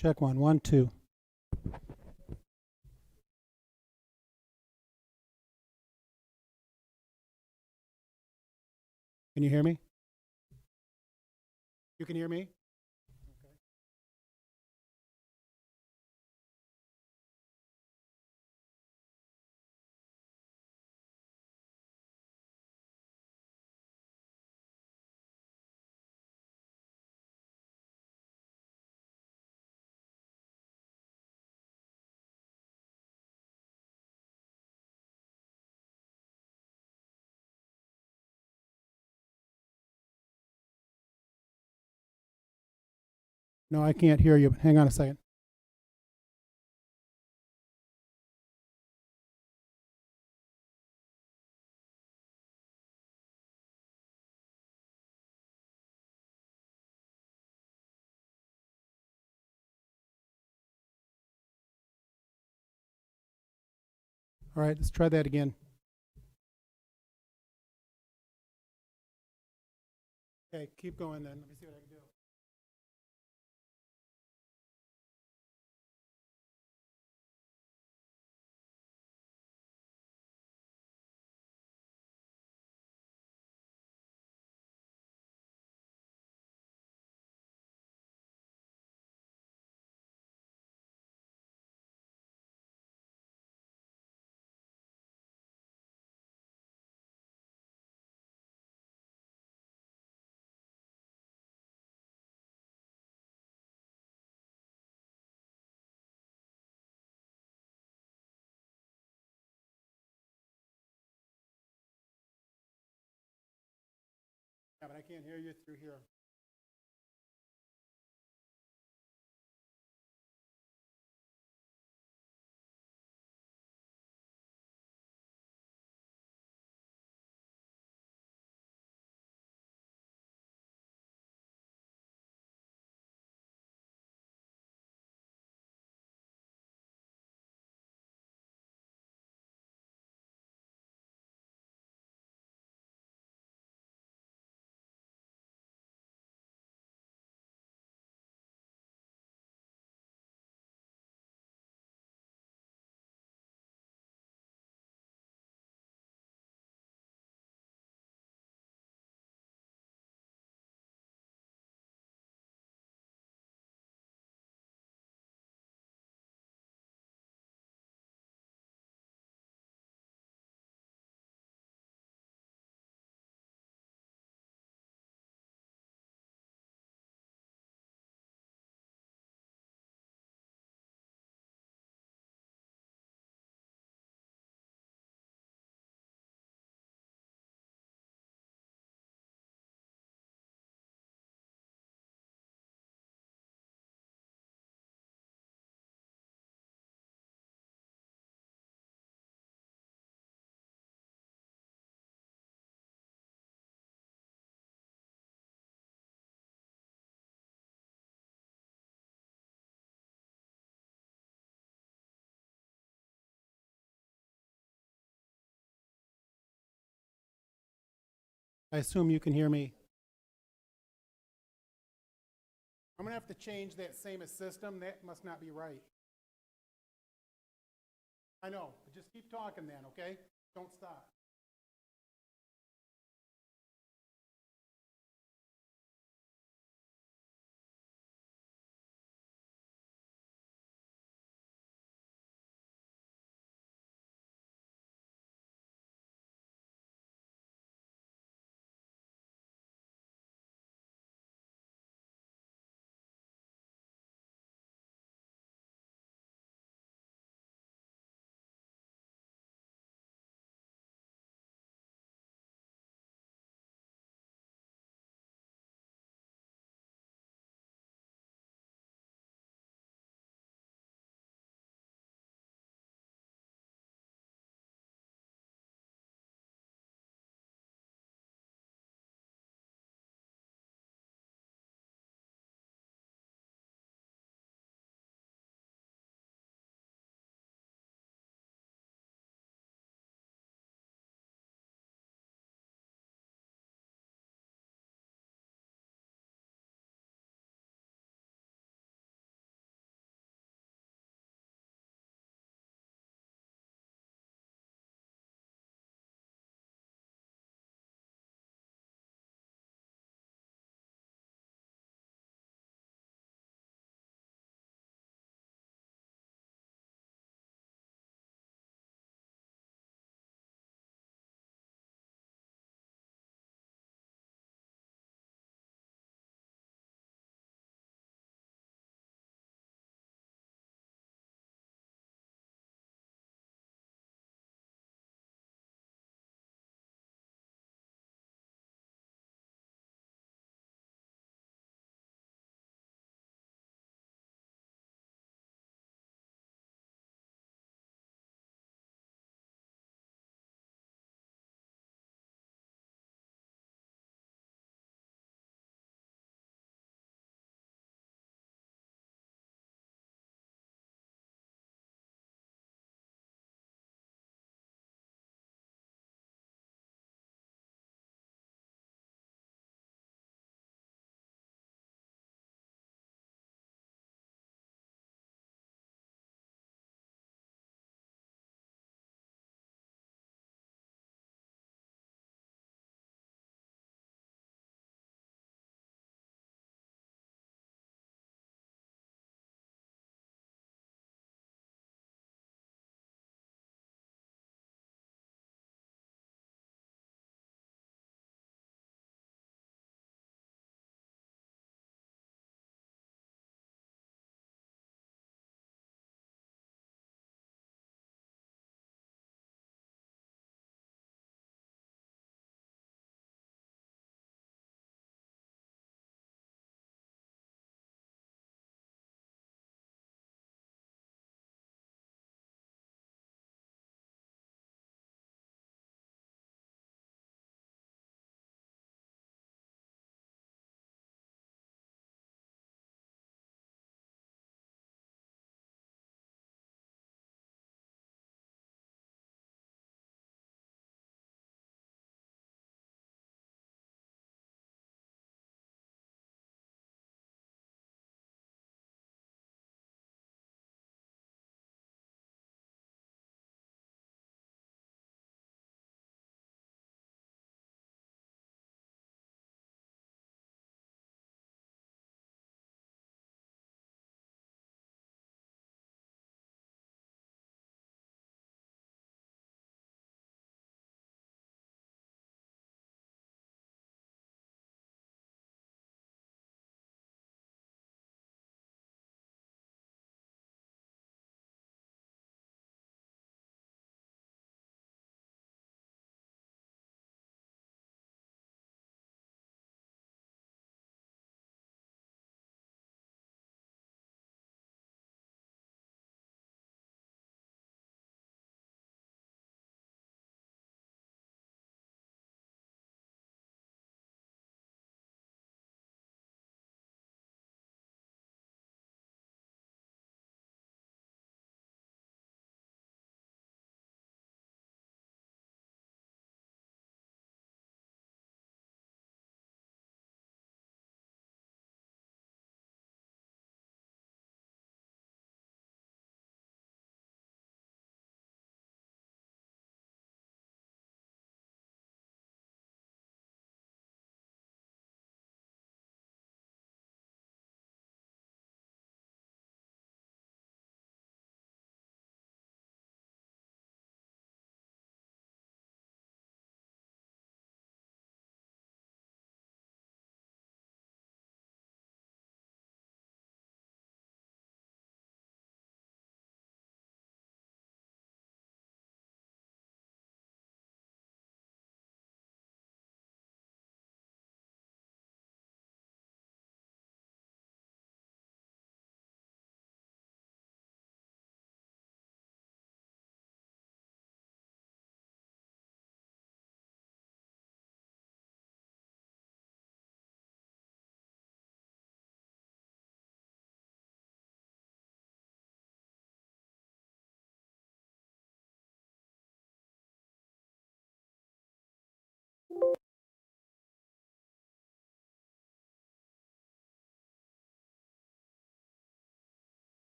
Check one, 1, 2. Can you hear me? You can hear me? Okay. No, I can't hear you. Hang on a second. All right, let's try that again. Okay, keep going then. Let me see what I can do. Yeah, but I can't hear you through here. I assume you can hear me. I'm going to have to change that same system. That must not be right. I know, but just keep talking then, okay? Don't stop.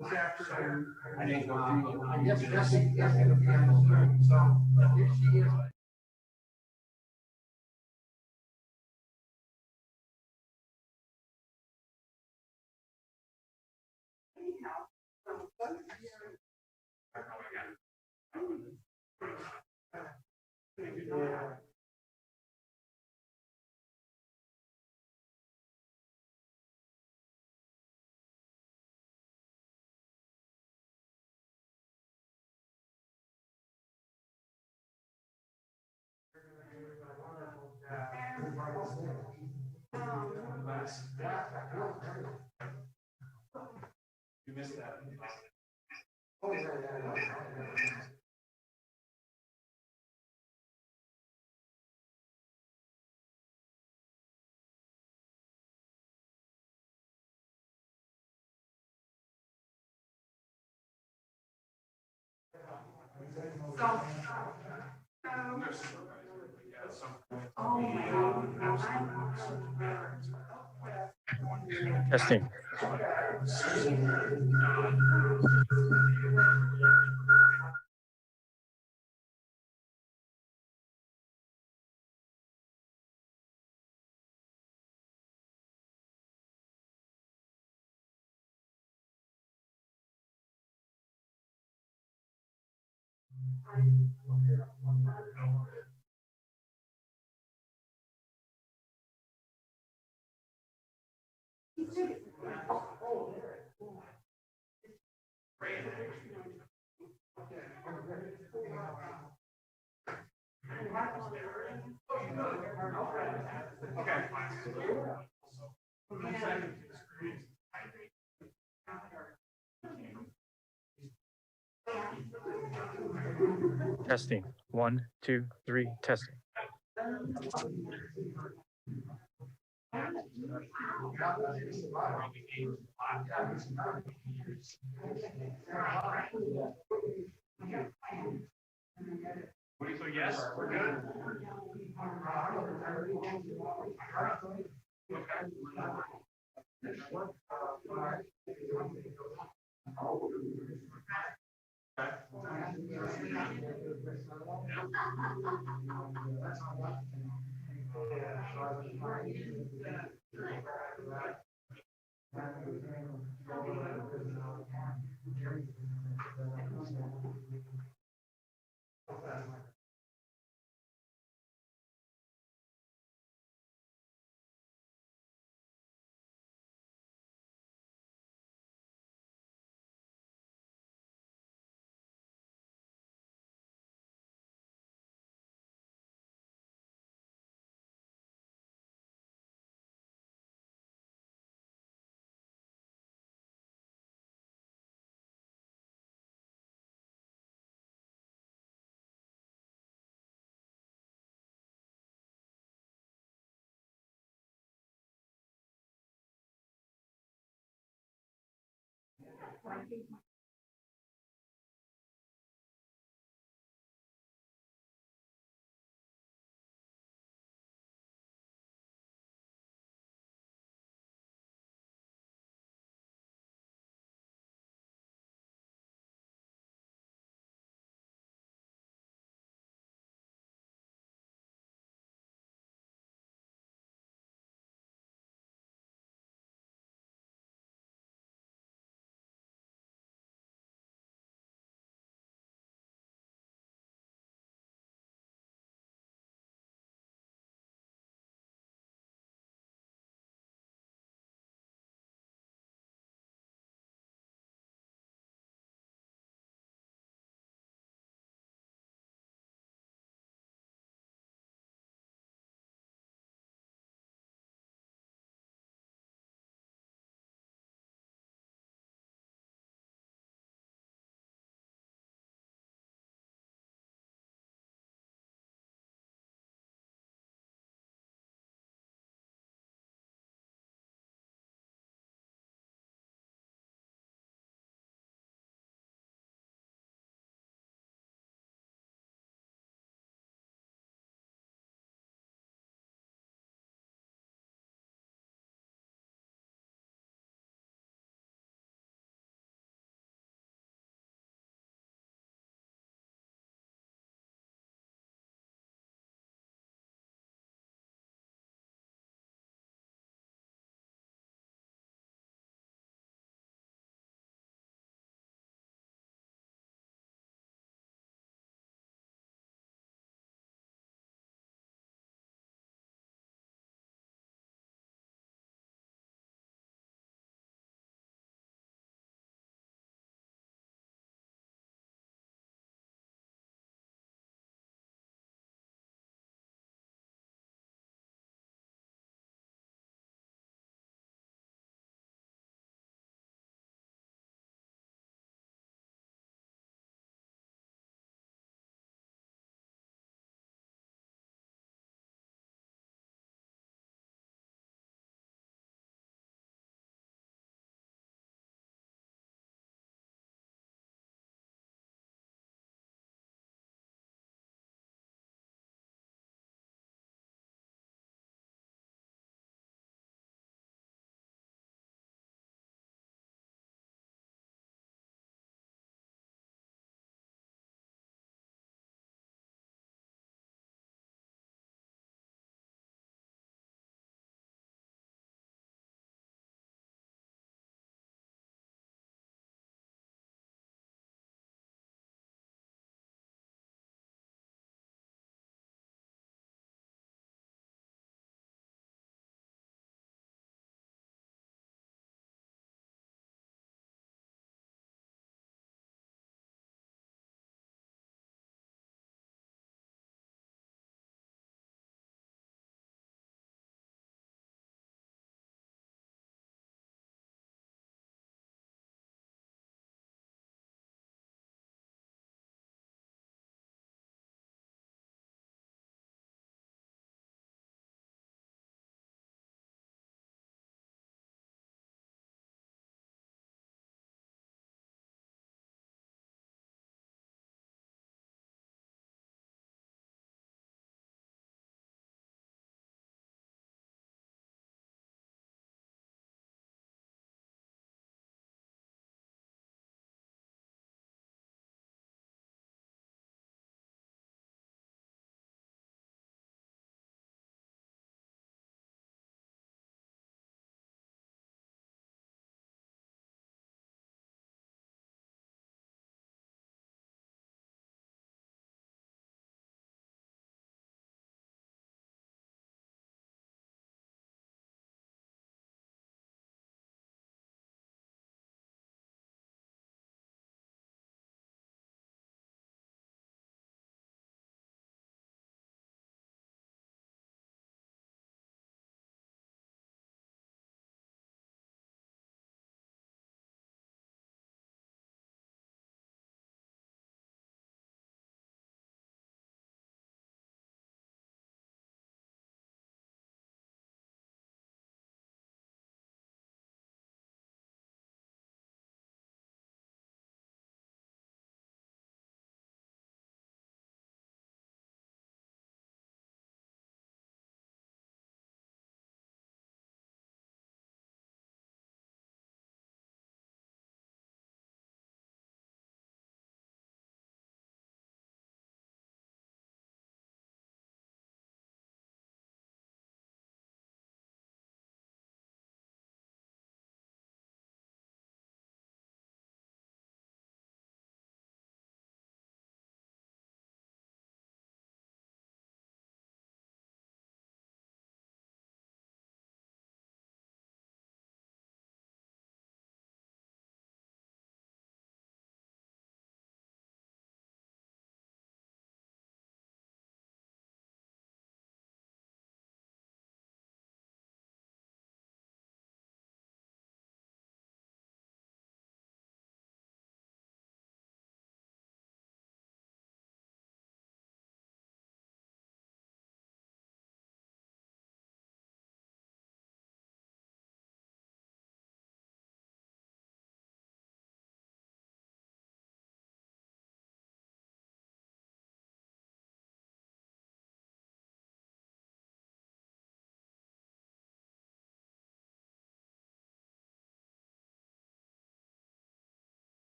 this afternoon. I guess Jesse is gonna be on the Zoom, so if she is. You missed that. Oh, yeah. Testing. Testing. 1, 2, 3, testing. So yes, we're good.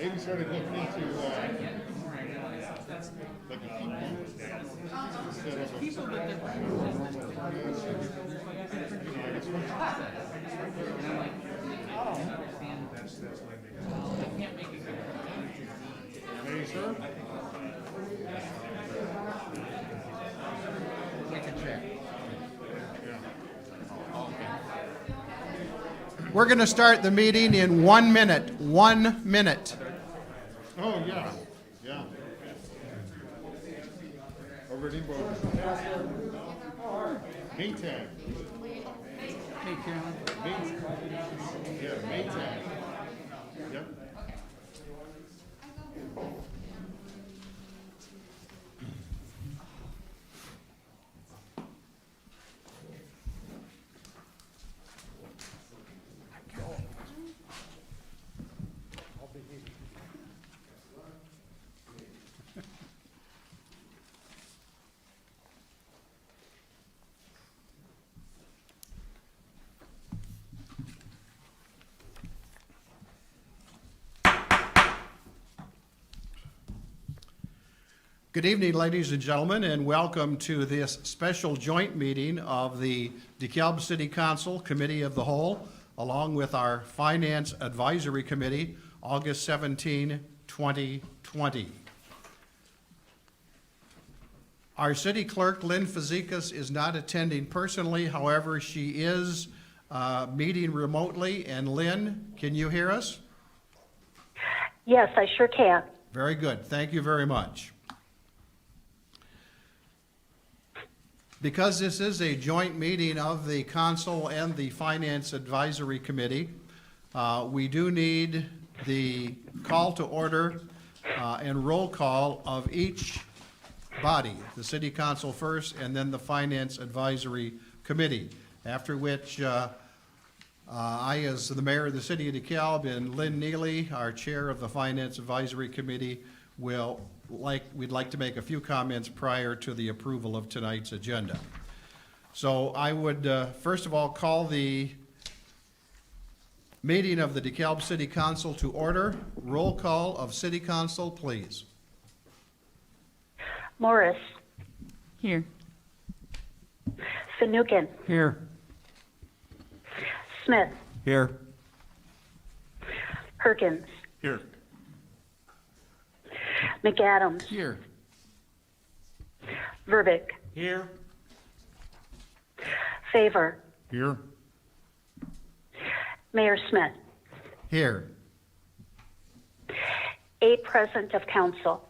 Maybe started looking into, like a component instead of a. People that you know, I guess what. Hey, sir? We're going to start the meeting in 1 minute. 1 minute. Oh, yeah, yeah. Already voted. Maytag. Hey, Carolyn. Yeah, Maytag. Yep. Good evening, ladies and gentlemen, and welcome to this special joint meeting of the DeKalb City Council Committee of the Whole, along with our Finance Advisory Committee, August 17, 2020. Our city clerk, Lynn Fazekas, is not attending personally. However, she is meeting remotely. And Lynn, can you hear us? Yes, I sure can. Very good. Thank you very much. Because this is a joint meeting of the council and the Finance Advisory Committee, we do need the call to order and roll call of each body, the City Council first and then the Finance Advisory Committee, after which I, as the mayor of the city of DeKalb, and Lynn Neely, our chair of the Finance Advisory Committee, we'd like to make a few comments prior to the approval of tonight's agenda. So I would first of all call the meeting of the DeKalb City Council to order. Roll call of City Council, please. Morris, Here. Finucane, Here. Smith, Here. Perkins, Here. McAdams, Here. Verbic, Here. Favor, Here. Mayor Smith. Here. 8 present of council.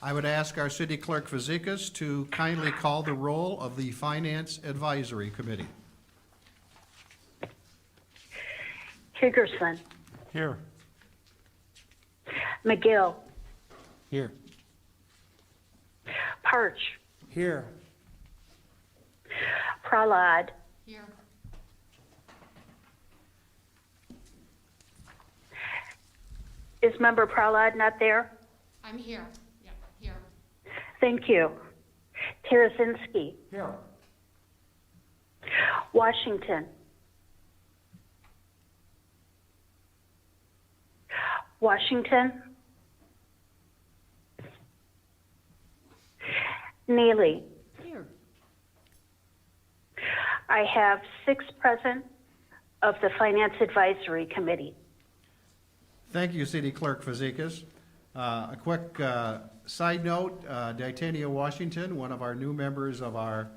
I would ask our city clerk Fazekas to kindly call the roll of the Finance Advisory Committee. Higerson, Here. McGill, Here. Parch, Here. Prahlad, Here. is Member Prahlad not there? I'm here. Yeah, here. Thank you. Tarazinski, Here. Washington, Washington, Neely. Here. I have 6 present of the Finance Advisory Committee. Thank you, City Clerk Fazekas. A quick side note, Titania Washington, one of our new members of our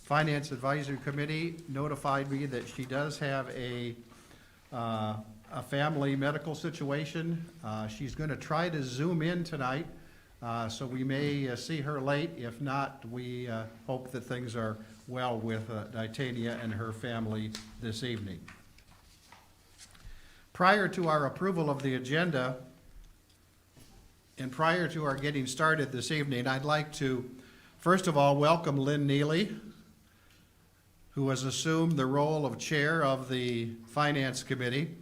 Finance Advisory Committee, notified me that she does have a family medical situation. She's going to try to Zoom in tonight, so we may see her late. If not, we hope that things are well with Titania and her family this evening. Prior to our approval of the agenda, and prior to our getting started this evening, I'd like to, first of all, welcome Lynn Neely, who has assumed the role of chair of the Finance Committee.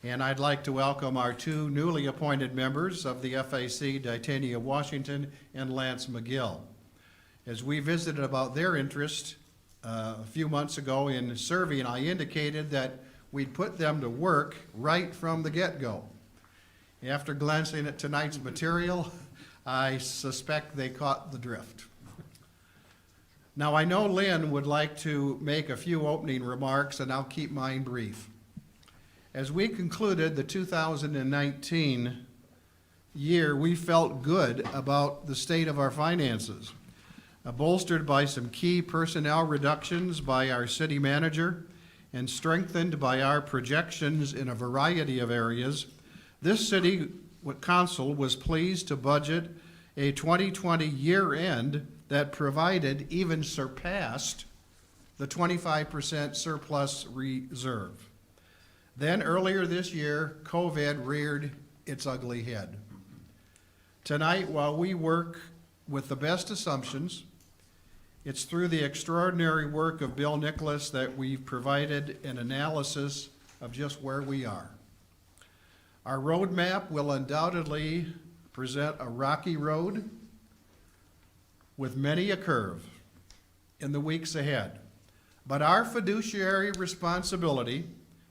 And I'd like to welcome our 2 newly appointed members of the F.A.C., Titania Washington and Lance McGill. As we visited about their interest a few months ago in serving, I indicated that we'd put them to work right from the get-go. After glancing at tonight's material, I suspect they caught the drift. Now, I know Lynn would like to make a few opening remarks, and I'll keep mine brief. As we concluded the 2019 year, we felt good about the state of our finances, bolstered by some key personnel reductions by our city manager and strengthened by our projections in a variety of areas. This city council was pleased to budget a 2020 year-end that provided, even surpassed, the 25% surplus reserve. Then earlier this year, COVID reared its ugly head. Tonight, while we work with the best assumptions, it's through the extraordinary work of Bill Nicholas that we've provided an analysis of just where we are. Our roadmap will undoubtedly present a rocky road with many a curve in the weeks ahead. But our fiduciary responsibility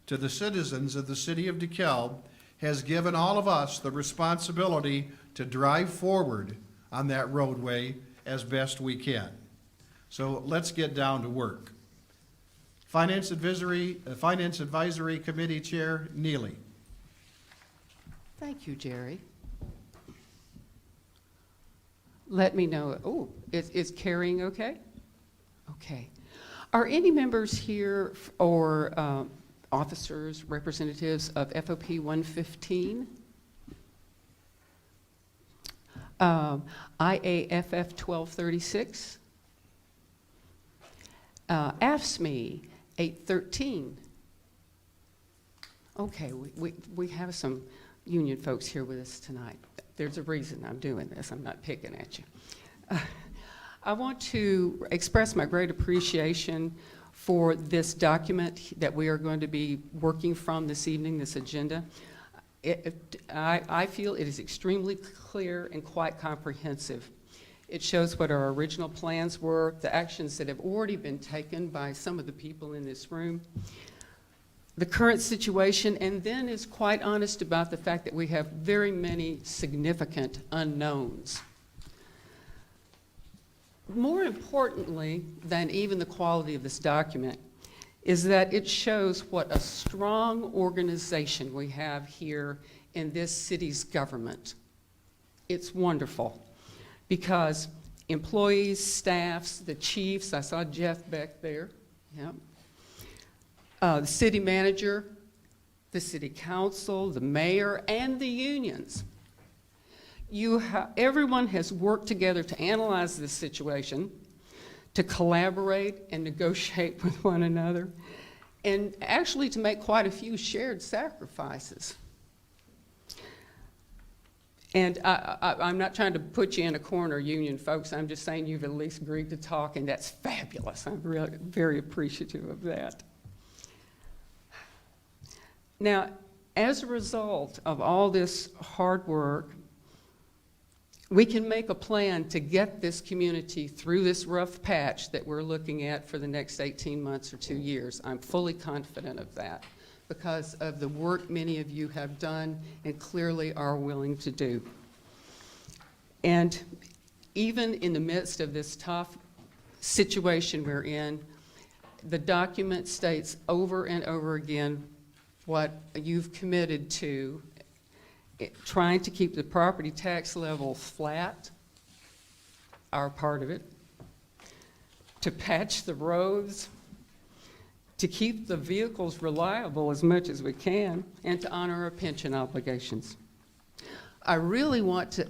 to the citizens of the city of DeKalb has given all of us the responsibility to drive forward on that roadway as best we can. So let's get down to work. Finance Advisory Committee Chair Neely. Thank you, Jerry. Let me know, is carrying okay? Okay. Are any members here or officers, representatives of F.A.C. 115? IAFF 1236? AFSCME 813? Okay, we have some union folks here with us tonight. There's a reason I'm doing this. I'm not picking at you. I want to express my great appreciation for this document that we are going to be working from this evening, this agenda. I feel it is extremely clear and quite comprehensive. It shows what our original plans were, the actions that have already been taken by some of the people in this room, the current situation, and then is quite honest about the fact that we have very many significant unknowns. More importantly than even the quality of this document is that it shows what a strong organization we have here in this city's government. It's wonderful because employees, staffs, the chiefs, I saw Jeff back there, yep. The city manager, the city council, the mayor, and the unions. Everyone has worked together to analyze this situation, to collaborate and negotiate with one another, and actually to make quite a few shared sacrifices. And I'm not trying to put you in a corner, union folks. I'm just saying you've at least agreed to talk, and that's fabulous. I'm really very appreciative of that. Now, as a result of all this hard work, we can make a plan to get this community through this rough patch that we're looking at for the next 18 months or 2 years. I'm fully confident of that because of the work many of you have done and clearly are willing to do. And even in the midst of this tough situation we're in, the document states over and over again what you've committed to, trying to keep the property tax level flat, our part of it, to patch the roads, to keep the vehicles reliable as much as we can, and to honor our pension obligations. I really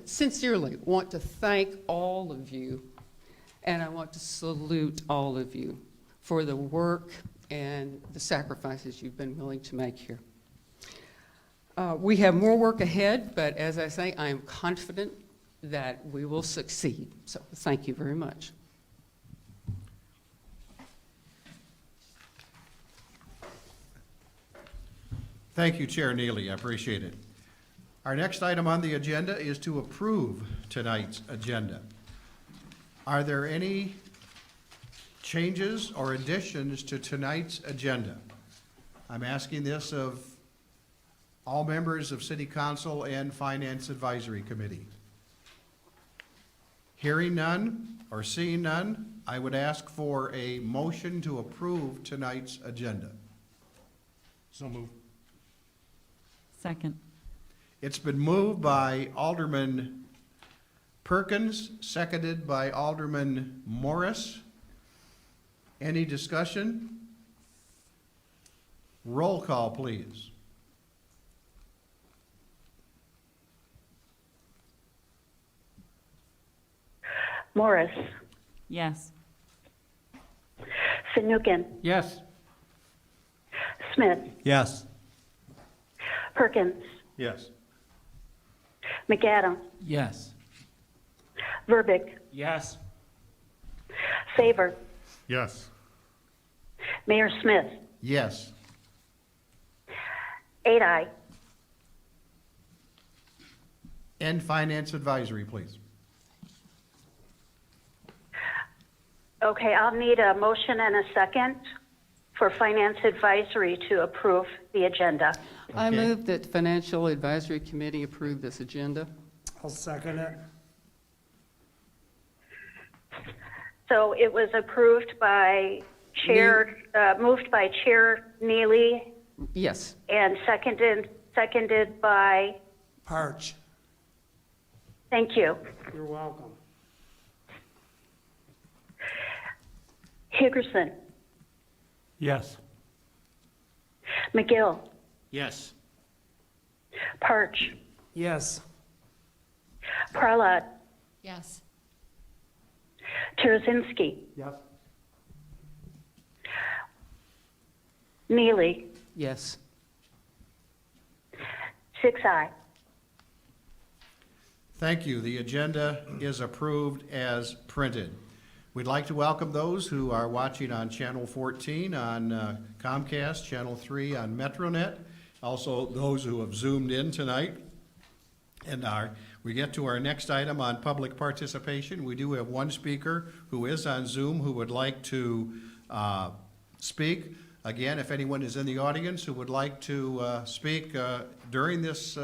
sincerely want to thank all of you, and I want to salute all of you for the work and the sacrifices you've been willing to make here. We have more work ahead, but as I say, I am confident that we will succeed. So thank you very much. Thank you, Chair Neely. I appreciate it. Our next item on the agenda is to approve tonight's agenda. Are there any changes or additions to tonight's agenda? I'm asking this of All members of City Council and Finance Advisory Committee. Hearing none or seeing none, I would ask for a motion to approve tonight's agenda. So moved. Second. It's been moved by Alderman Perkins, seconded by Alderman Morris. Any discussion? Roll call, please. Morris, Yes. Finucane, Yes. Smith, Yes. Perkins, Yes. McAdam, Yes. Verbic, Yes. Favor, Yes. Mayor Smith, Yes. 8 aye. And Finance Advisory, please. Okay, I'll need a motion and a second for Finance Advisory to approve the agenda. I Okay. move that Financial Advisory Committee approve this agenda. I'll second it. So it was approved by moved by Chair Neely Yes. and seconded by, Parch. thank you, You're welcome. Higgerson, Yes. McGill, Yes. Parch, Yes. Prahlad, Yes. Tarazinski, Yes. Neely, Yes. 6 aye. Thank you. The agenda is approved as printed. We'd like to welcome those who are watching on Channel 14 on Comcast, Channel 3 on MetroNet, also those who have Zoomed in tonight. And we get to our next item on public participation. We do have one speaker who is on Zoom who would like to speak. Again, if anyone is in the audience who would like to speak during this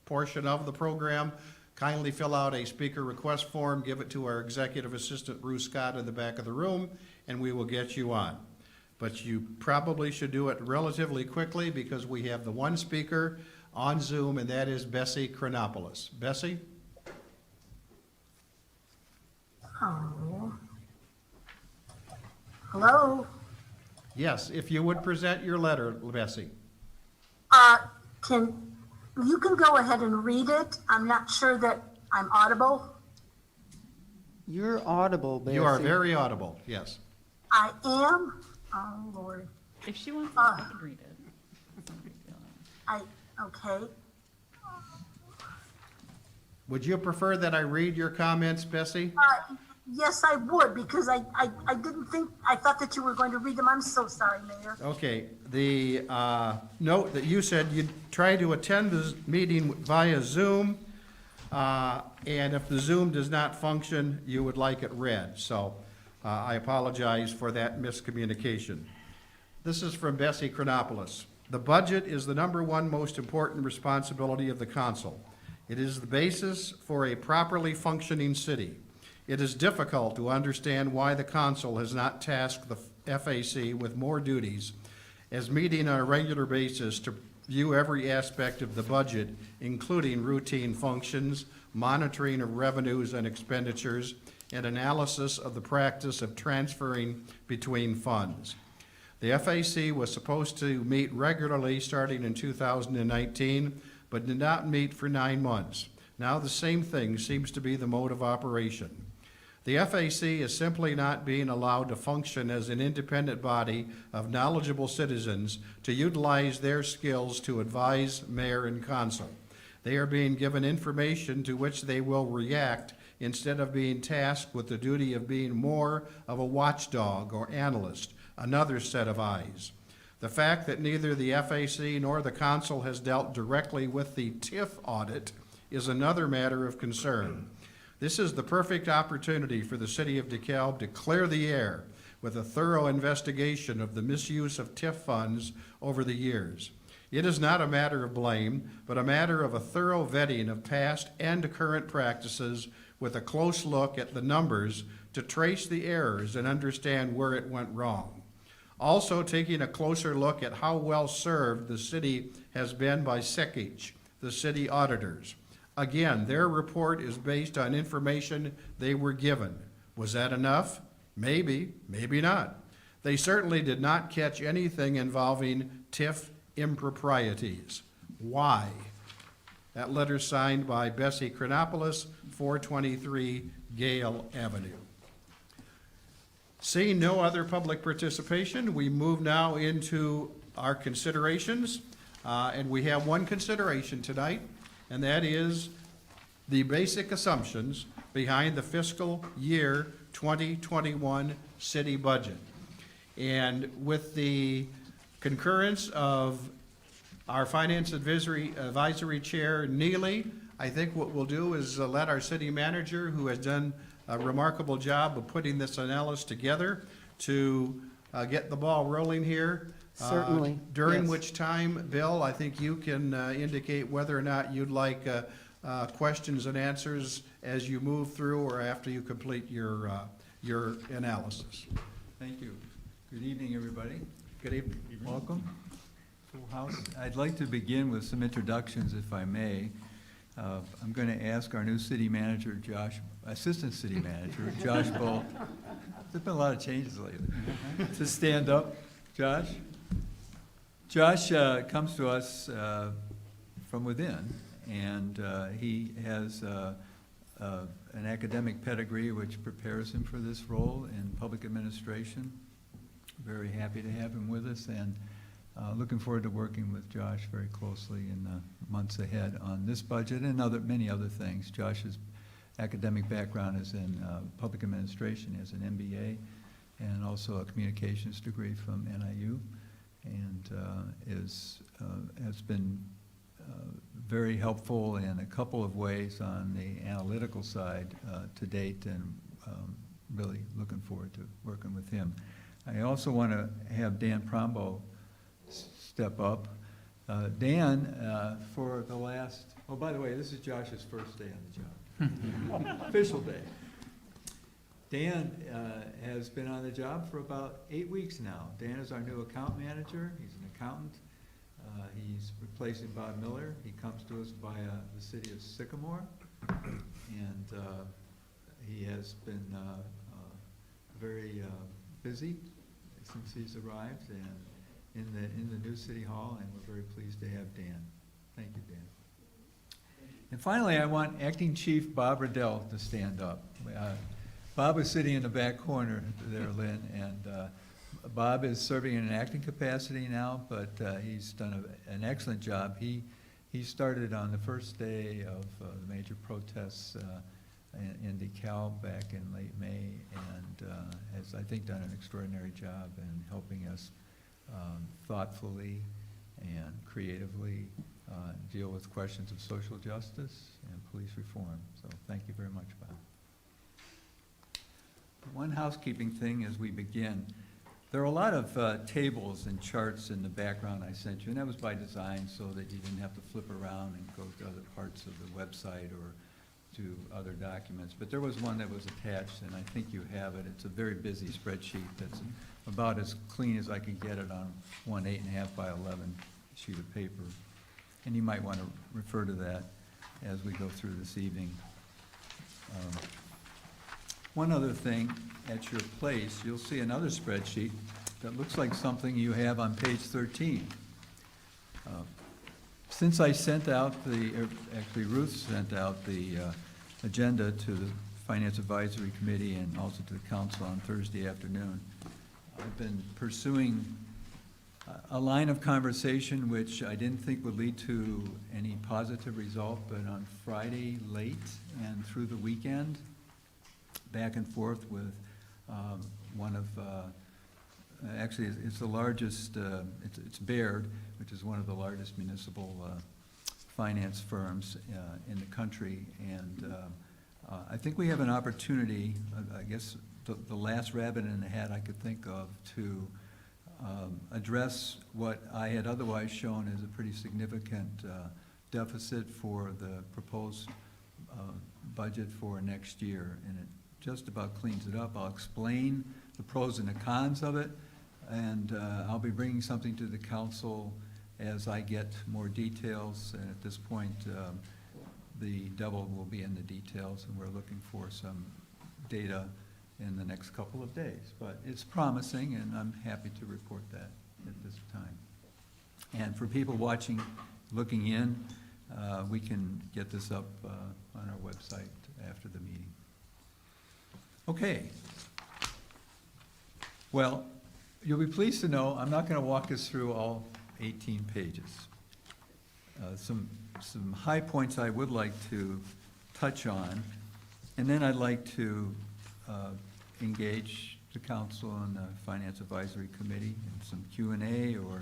portion of the program, kindly fill out a speaker request form, give it to our executive assistant, Bruce Scott, in the back of the room, and we will get you on. But you probably should do it relatively quickly because we have the one speaker on Zoom, and that is Bessie Chronopoulos. Bessie? Oh. Hello? Yes, if you would present your letter, Bessie. You can go ahead and read it. I'm not sure that I'm audible. You're audible, Bessie. You are very audible, yes. I am? Oh, Lord. If she wants, I can read it. It's not a big deal. Okay. Would you prefer that I read your comments, Bessie? Yes, I would, because I didn't think, I thought that you were going to read them. I'm so sorry, Mayor. Okay, the note that you said you'd try to attend the meeting via Zoom, and if the Zoom does not function, you would like it read. So I apologize for that miscommunication. This is from Bessie Chronopoulos. The budget is the number one most important responsibility of the council. It is the basis for a properly functioning city. It is difficult to understand why the council has not tasked the F.A.C. with more duties as meeting on a regular basis to view every aspect of the budget, including routine functions, monitoring of revenues and expenditures, and analysis of the practice of transferring between funds. The F.A.C. was supposed to meet regularly starting in 2019, but did not meet for 9 months. Now the same thing seems to be the mode of operation. The F.A.C. is simply not being allowed to function as an independent body of knowledgeable citizens to utilize their skills to advise mayor and council. They are being given information to which they will react instead of being tasked with the duty of being more of a watchdog or analyst, another set of eyes. The fact that neither the F.A.C. nor the council has dealt directly with the TIF audit is another matter of concern. This is the perfect opportunity for the city of DeKalb to clear the air with a thorough investigation of the misuse of TIF funds over the years. It is not a matter of blame, but a matter of a thorough vetting of past and current practices with a close look at the numbers to trace the errors and understand where it went wrong. Also, taking a closer look at how well served the city has been by C.O.W, the city auditors. Again, their report is based on information they were given. Was that enough? Maybe, maybe not. They certainly did not catch anything involving TIF improprieties. Why? That letter signed by Bessie Chronopoulos, 423 Gale Avenue. Seeing no other public participation, we move now into our considerations. And we have one consideration tonight, and that is the basic assumptions behind the fiscal year 2021 city budget. And with the concurrence of our Finance Advisory Chair, Neely, I think what we'll do is let our city manager, who has done a remarkable job of putting this analysis together, to get the ball rolling here. Certainly, During yes. which time, Bill, I think you can indicate whether or not you'd like questions and answers as you move through or after you complete your analysis. Thank you. Good evening, everybody. Good evening. Welcome. Full house. I'd like to begin with some introductions, if I may. I'm going to ask our new city manager, Assistant City Manager, Josh Bull. There's been a lot of changes lately. To stand up. Josh? Josh comes to us from within, and he has an academic pedigree which prepares him for this role in public administration. Very happy to have him with us, and looking forward to working with Josh very closely in the months ahead on this budget and many other things. Josh's academic background is in public administration. He has an MBA and also a communications degree from NIU, and has been very helpful in a couple of ways on the analytical side to date, and really looking forward to working with him. I also want to have Dan Prombo step up. Dan, for the last, oh, by the way, this is Josh's first day on the job. Official day. Dan has been on the job for about 8 weeks now. Dan is our new account manager. He's an accountant. He's replacing Bob Miller. He comes to us via the city of Sycamore. And he has been very busy since he's arrived and in the new city hall, and we're very pleased to have Dan. Thank you, Dan. And finally, I want Acting Chief Bob Riddell to stand up. Bob is sitting in the back corner there, Lynn, and Bob is serving in an acting capacity now, but he's done an excellent job. He started on the first day of the major protests in DeKalb back in late May, and has, I think, done an extraordinary job in helping us thoughtfully and creatively deal with questions of social justice and police reform. So thank you very much, Bob. One housekeeping thing as we begin. There are a lot of tables and charts in the background I sent you, and that was by design so that you didn't have to flip around and go to other parts of the website or to other documents. But there was one that was attached, and I think you have it. It's a very busy spreadsheet that's about as clean as I could get it on one 8.5 by 11 sheet of paper. And you might want to refer to that as we go through this evening. One other thing, at your place, you'll see another spreadsheet that looks like something you have on page 13. Since I sent out actually Ruth sent out the agenda to the Finance Advisory Committee and also to the Council on Thursday afternoon, I've been pursuing a line of conversation which I didn't think would lead to any positive result, but on Friday late and through the weekend, back and forth with one of, actually it's the largest, it's Baird, which is one of the largest municipal finance firms in the country. And I think we have an opportunity, I guess the last rabbit in the hat I could think of, to address what I had otherwise shown as a pretty significant deficit for the proposed budget for next year, and it just about cleans it up. I'll explain the pros and the cons of it, and I'll be bringing something to the council as I get more details, and at this point, the devil will be in the details, and we're looking for some data in the next couple of days. But it's promising, and I'm happy to report that at this time. And for people watching, looking in, we can get this up on our website after the meeting. Okay. Well, you'll be pleased to know I'm not going to walk us through all 18 pages. Some high points I would like to touch on, and then I'd like to engage the council and the Finance Advisory Committee in some Q&A or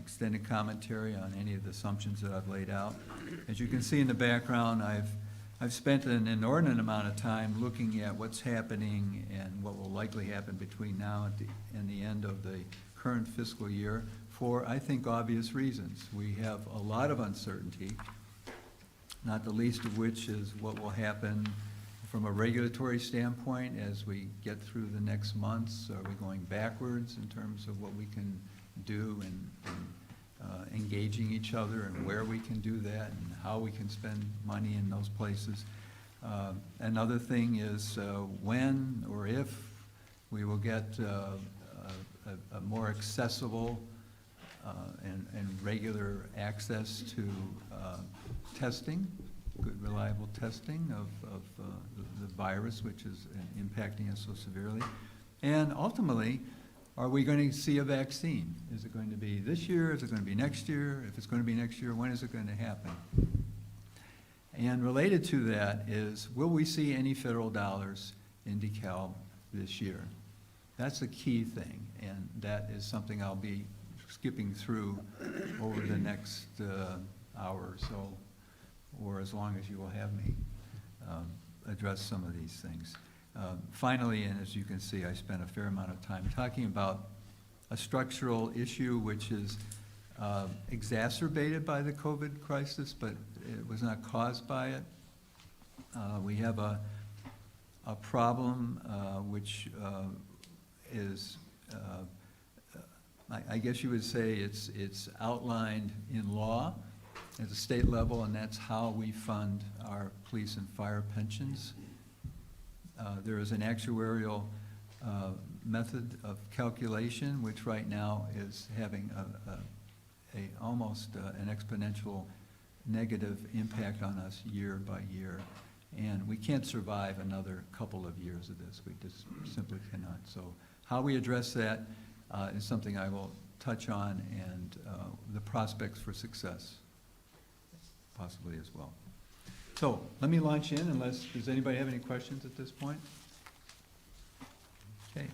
extended commentary on any of the assumptions that I've laid out. As you can see in the background, I've spent an inordinate amount of time looking at what's happening and what will likely happen between now and the end of the current fiscal year for, I think, obvious reasons. We have a lot of uncertainty, not the least of which is what will happen from a regulatory standpoint as we get through the next months. Are we going backwards in terms of what we can do and engaging each other and where we can do that and how we can spend money in those places? Another thing is when or if we will get a more accessible and regular access to testing, good reliable testing of the virus, which is impacting us so severely. And ultimately, are we going to see a vaccine? Is it going to be this year? Is it going to be next year? If it's going to be next year, when is it going to happen? And related to that is, will we see any federal dollars in DeKalb this year? That's a key thing, and that is something I'll be skipping through over the next hour or so, or as long as you will have me address some of these things. Finally, and as you can see, I spent a fair amount of time talking about a structural issue which is exacerbated by the COVID crisis, but it was not caused by it. We have a problem which is, I guess you would say it's outlined in law at the state level, and that's how we fund our police and fire pensions. There is an actuarial method of calculation, which right now is having almost an exponential negative impact on us year by year. And we can't survive another couple of years of this. We just simply cannot. So how we address that is something I will touch on, and the prospects for success possibly as well. So let me launch in, unless, does anybody have any questions at this point? Okay.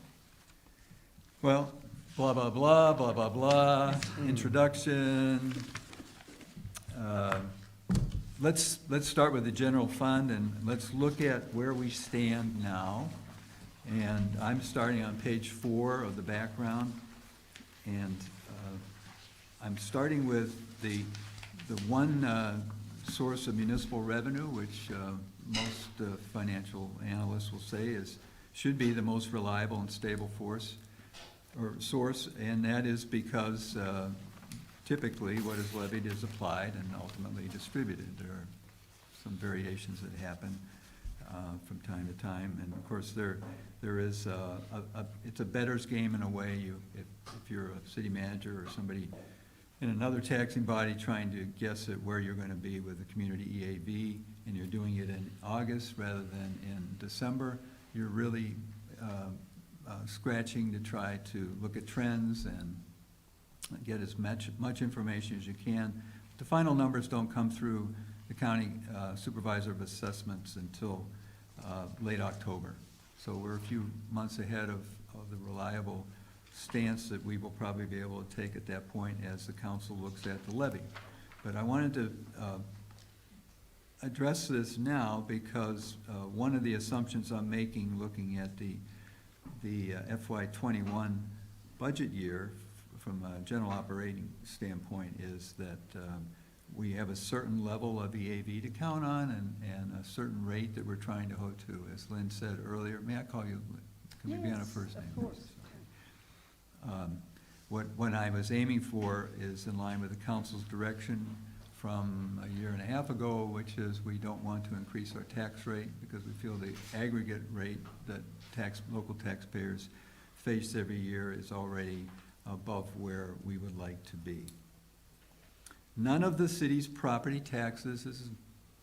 Well, blah, blah, blah, blah, blah, blah, introduction. Let's start with the general fund, and let's look at where we stand now. And I'm starting on page 4 of the background, and I'm starting with the one source of municipal revenue, which most financial analysts will say should be the most reliable and stable source, and that is because typically what is levied is applied and ultimately distributed. There are some variations that happen from time to time, and of course there is it's a bettor's game in a way. If you're a city manager or somebody in another taxing body trying to guess at where you're going to be with the community EAV, and you're doing it in August rather than in December, you're really scratching to try to look at trends and get as much information as you can. The final numbers don't come through the county supervisor of assessments until late October. So we're a few months ahead of the reliable stance that we will probably be able to take at that point as the council looks at the levy. But I wanted to address this now because one of the assumptions I'm making looking at the FY21 budget year, from a general operating standpoint, is that we have a certain level of EAV to count on and a certain rate that we're trying to hold to. As Lynn said earlier, may I call you, can we be on a first name? Of course. What I was aiming for is in line with the council's direction from a year and a half ago, which is we don't want to increase our tax rate because we feel the aggregate rate that local taxpayers face every year is already above where we would like to be. None of the city's property taxes,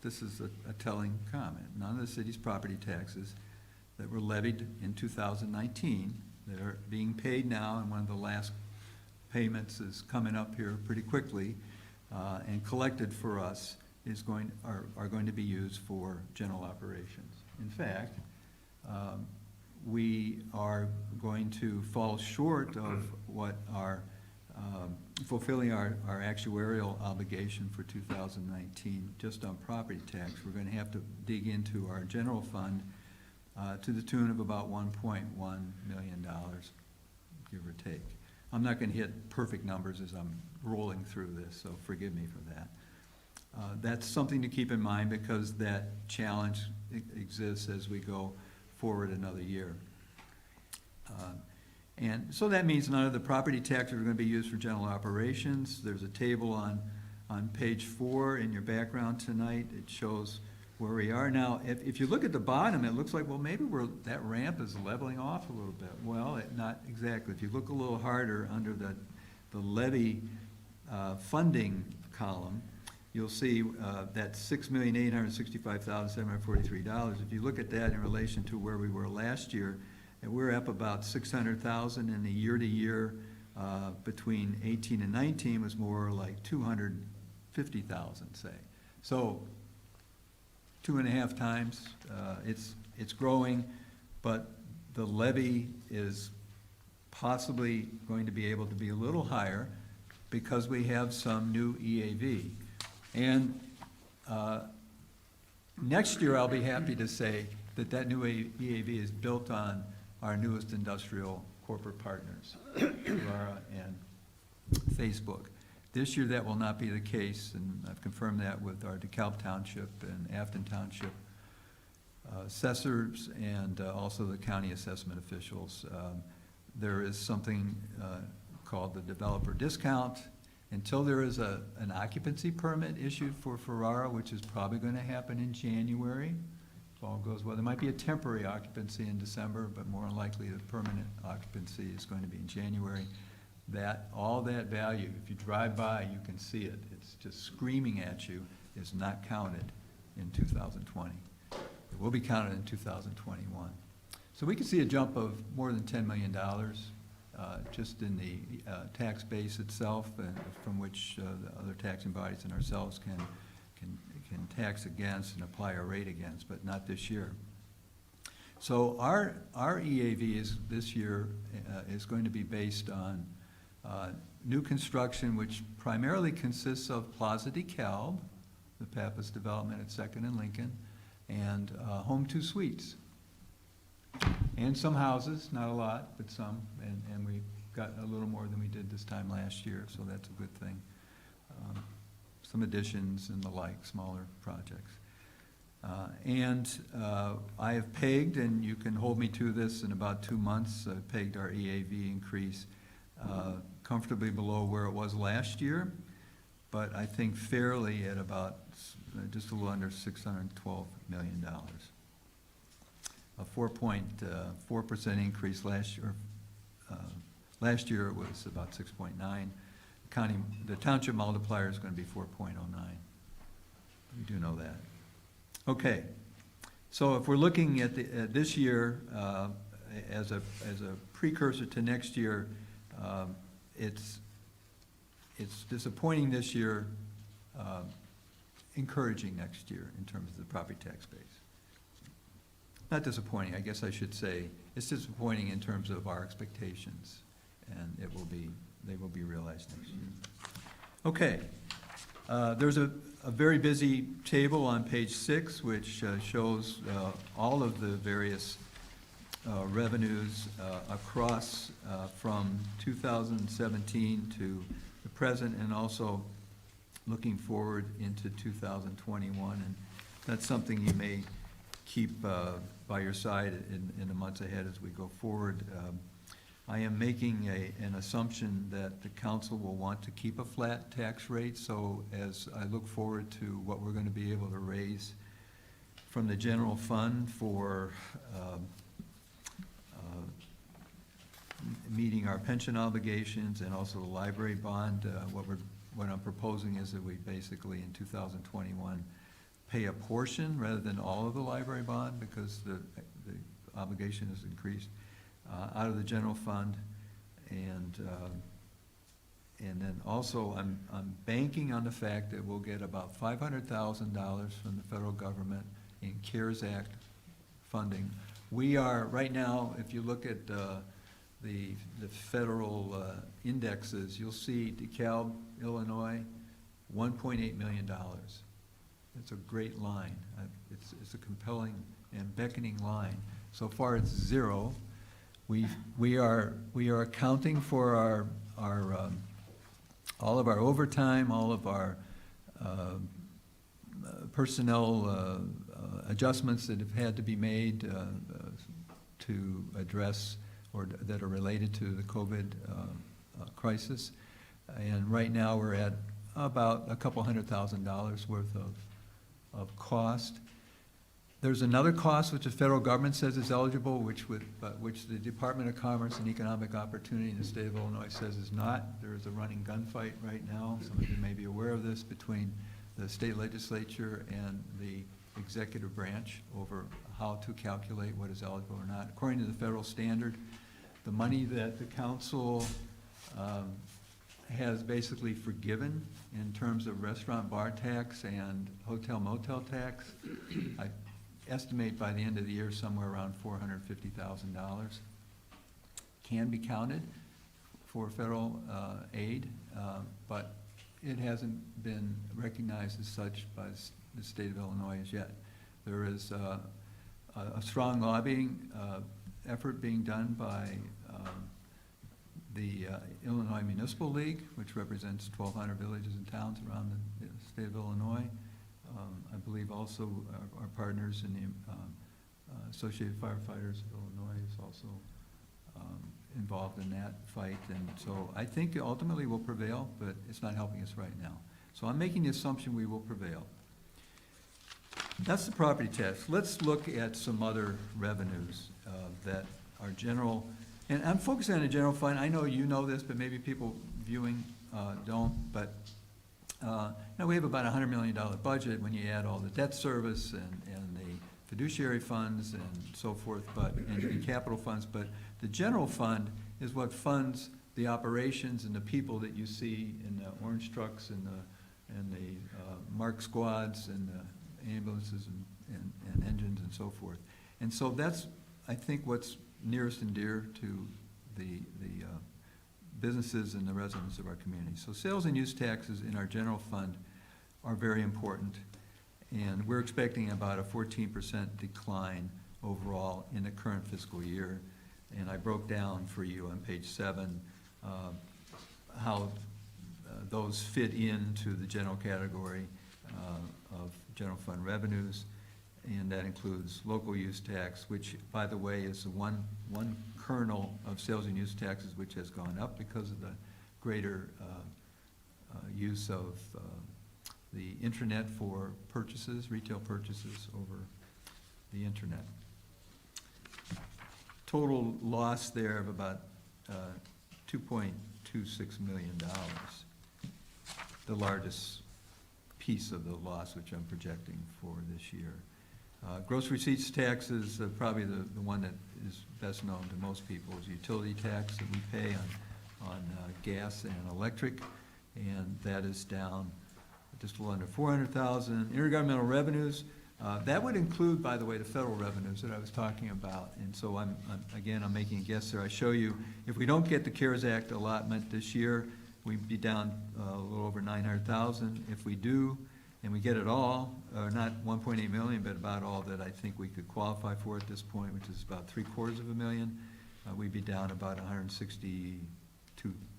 this is a telling comment, none of the city's property taxes that were levied in 2019 that are being paid now, and one of the last payments is coming up here pretty quickly, and collected for us are going to be used for general operations. In fact, we are going to fall short of what our fulfilling our actuarial obligation for 2019 just on property tax. We're going to have to dig into our general fund to the tune of about $1.1 million, give or take. I'm not going to hit perfect numbers as I'm rolling through this, so forgive me for that. That's something to keep in mind because that challenge exists as we go forward another year. And so that means none of the property taxes are going to be used for general operations. There's a table on page 4 in your background tonight. It shows where we are now. If you look at the bottom, it looks like, well, maybe that ramp is leveling off a little bit. Well, not exactly. If you look a little harder under the levy funding column, you'll see that $6,865,743. If you look at that in relation to where we were last year, and we're up about 600,000 in the year-to-year between 18 and 19 was more like 250,000, say. So 2.5 times. It's growing, but the levy is possibly going to be able to be a little higher because we have some new EAV. And next year, I'll be happy to say that new EAV is built on our newest industrial corporate partners, Aurora and Facebook. This year, that will not be the case, and I've confirmed that with our DeKalb Township and Afton Township assessors and also the county assessment officials. There is something called the developer discount. Until there is an occupancy permit issued for Ferrara, which is probably going to happen in January, if all goes well. There might be a temporary occupancy in December, but more than likely the permanent occupancy is going to be in January. All that value, if you drive by, you can see it. It's just screaming at you, is not counted in 2020. It will be counted in 2021. So we can see a jump of more than $10 million just in the tax base itself, from which the other taxing bodies and ourselves can tax against and apply a rate against, but not this year. So our EAV this year is going to be based on new construction, which primarily consists of Plaza DeKalb, the Pappas development at 2nd and Lincoln, and Home 2 Suites. And some houses, not a lot, but some, and we got a little more than we did this time last year, so that's a good thing. Some additions and the like, smaller projects. I have pegged, and you can hold me to this, in about 2 months, I've pegged our EAV increase comfortably below where it was last year, but I think fairly at about just a little under $612 million. A 4.4% increase last year. Last year it was about 6.9. The township multiplier is going to be 4.09. We do know that. Okay, so if we're looking at this year as a precursor to next year, it's disappointing this year, encouraging next year in terms of the property tax base. Not disappointing, I guess I should say. It's disappointing in terms of our expectations, and they will be realized next year. Okay, there's a very busy table on page 6, which shows all of the various revenues across from 2017 to the present, and also looking forward into 2021. And that's something you may keep by your side in the months ahead as we go forward. I am making an assumption that the council will want to keep a flat tax rate, so as I look forward to what we're going to be able to raise from the general fund for meeting our pension obligations and also the library bond, what I'm proposing is that we basically in 2021 pay a portion rather than all of the library bond, because the obligation has increased, out of the general fund. And then also I'm banking on the fact that we'll get about $500,000 from the federal government in CARES Act funding. We are, right now, if you look at the federal indexes, you'll see DeKalb, Illinois, $1.8 million. It's a great line. It's a compelling and beckoning line. So far, it's zero. We are accounting for our all of our overtime, all of our personnel adjustments that have had to be made to address or that are related to the COVID crisis. And right now, we're at about a couple $100,000 worth of cost. There's another cost which the federal government says is eligible, which the Department of Commerce and Economic Opportunity in the state of Illinois says is not. There is a running gunfight right now. Some of you may be aware of this, between the state legislature and the executive branch over how to calculate what is eligible or not. According to the federal standard, the money that the council has basically forgiven in terms of restaurant bar tax and hotel motel tax, I estimate by the end of the year somewhere around $450,000 can be counted for federal aid, but it hasn't been recognized as such by the state of Illinois as yet. There is a strong lobbying effort being done by the Illinois Municipal League, which represents 1,200 villages and towns around the state of Illinois. I believe also our partners in the Associated Firefighters of Illinois is also involved in that fight. And so I think ultimately we'll prevail, but it's not helping us right now. So I'm making the assumption we will prevail. That's the property tax. Let's look at some other revenues that are general. And I'm focusing on the general fund. I know you know this, but maybe people viewing don't. But now we have about a $100 million budget when you add all the debt service and the fiduciary funds and so forth, and the capital funds. But the general fund is what funds the operations and the people that you see in the orange trucks and the marked squads and the ambulances and engines and so forth. And so that's, I think, what's nearest and dear to the businesses and the residents of our community. So sales and use taxes in our general fund are very important, and we're expecting about a 14% decline overall in the current fiscal year. And I broke down for you on page 7 how those fit into the general category of general fund revenues, and that includes local use tax, which, by the way, is the one kernel of sales and use taxes which has gone up because of the greater use of the intranet for purchases, retail purchases over the internet. Total loss there of about $2.26 million, the largest piece of the loss which I'm projecting for this year. Gross receipts tax is probably the one that is best known to most people, is utility tax that we pay on gas and electric, and that is down just a little under $400,000. Intergovernmental revenues, that would include, by the way, the federal revenues that I was talking about. And so I'm making a guess there. I show you, if we don't get the CARES Act allotment this year, we'd be down a little over $900,000. If we do, and we get it all, or not 1.8 million, but about all that I think we could qualify for at this point, which is about $750,000, we'd be down about $162,000.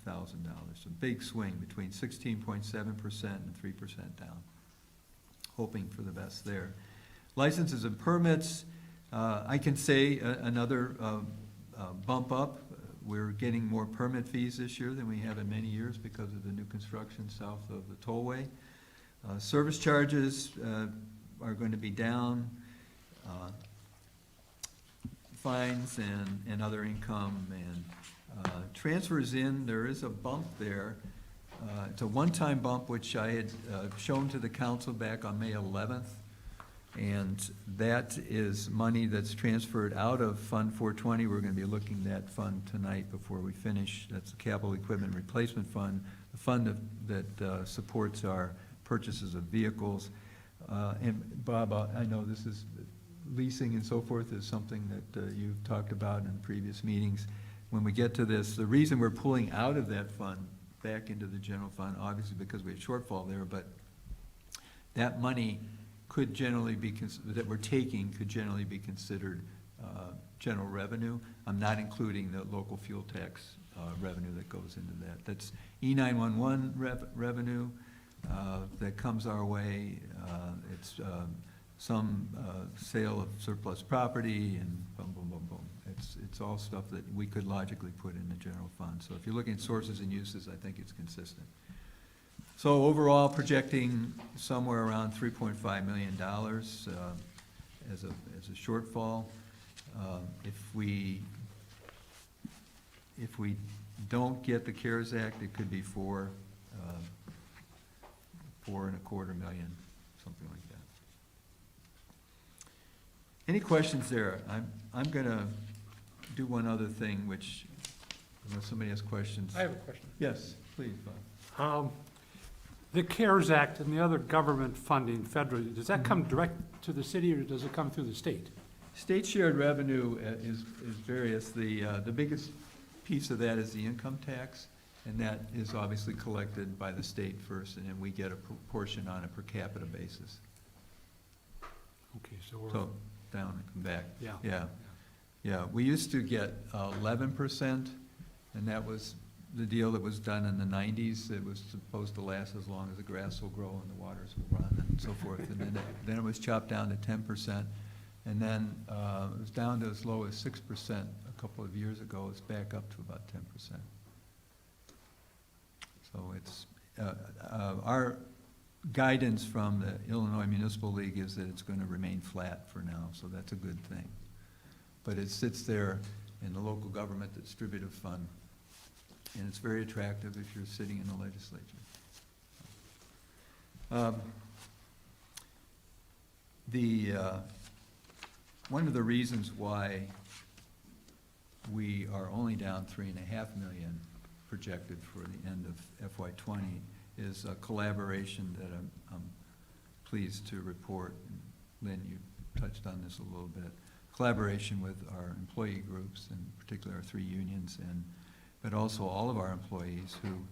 A big swing between 16.7% and 3% down. Hoping for the best there. Licenses and permits, I can say another bump up. We're getting more permit fees this year than we have in many years because of the new construction south of the tollway. Service charges are going to be down. Fines and other income and transfers in, there is a bump there. It's a one-time bump which I had shown to the council back on May 11th. And that is money that's transferred out of Fund 420. We're going to be looking at that fund tonight before we finish. That's the Capital Equipment Replacement Fund, the fund that supports our purchases of vehicles. And Bob, I know this is leasing and so forth is something that you've talked about in previous meetings. When we get to this, the reason we're pulling out of that fund back into the general fund, obviously because we have shortfall there, but that money could generally be, that we're taking could generally be considered general revenue. I'm not including the local fuel tax revenue that goes into that. That's E911 revenue that comes our way. It's some sale of surplus property and boom, boom, boom, boom. It's all stuff that we could logically put in the general fund. So if you're looking at sources and uses, I think it's consistent. So overall, projecting somewhere around $3.5 million as a shortfall. If we don't get the CARES Act, it could be $4.25 million, something like that. Any questions there? I'm gonna do one other thing, which unless somebody has questions. I have a question. Yes, please, Bob. The CARES Act and the other government funding federally, does that come direct to the city or does it come through the state? State shared revenue is various. The biggest piece of that is the income tax, and that is obviously collected by the state first, and then we get a proportion on a per capita basis. Okay, so we're. So down and come back. Yeah. Yeah, we used to get 11%, and that was the deal that was done in the 90s. It was supposed to last as long as the grass will grow and the waters will run and so forth. And then it was chopped down to 10%. And then it was down to as low as 6% a couple of years ago. It's back up to about 10%. So it's, our guidance from the Illinois Municipal League is that it's going to remain flat for now, so that's a good thing. But it sits there in the local government distributive fund, and it's very attractive if you're sitting in the legislature. One of the reasons why we are only down $3.5 million projected for the end of FY20 is a collaboration that I'm pleased to report. Lynn, you touched on this a little bit. Collaboration with our employee groups, in particular our 3 unions, but also all of our employees who,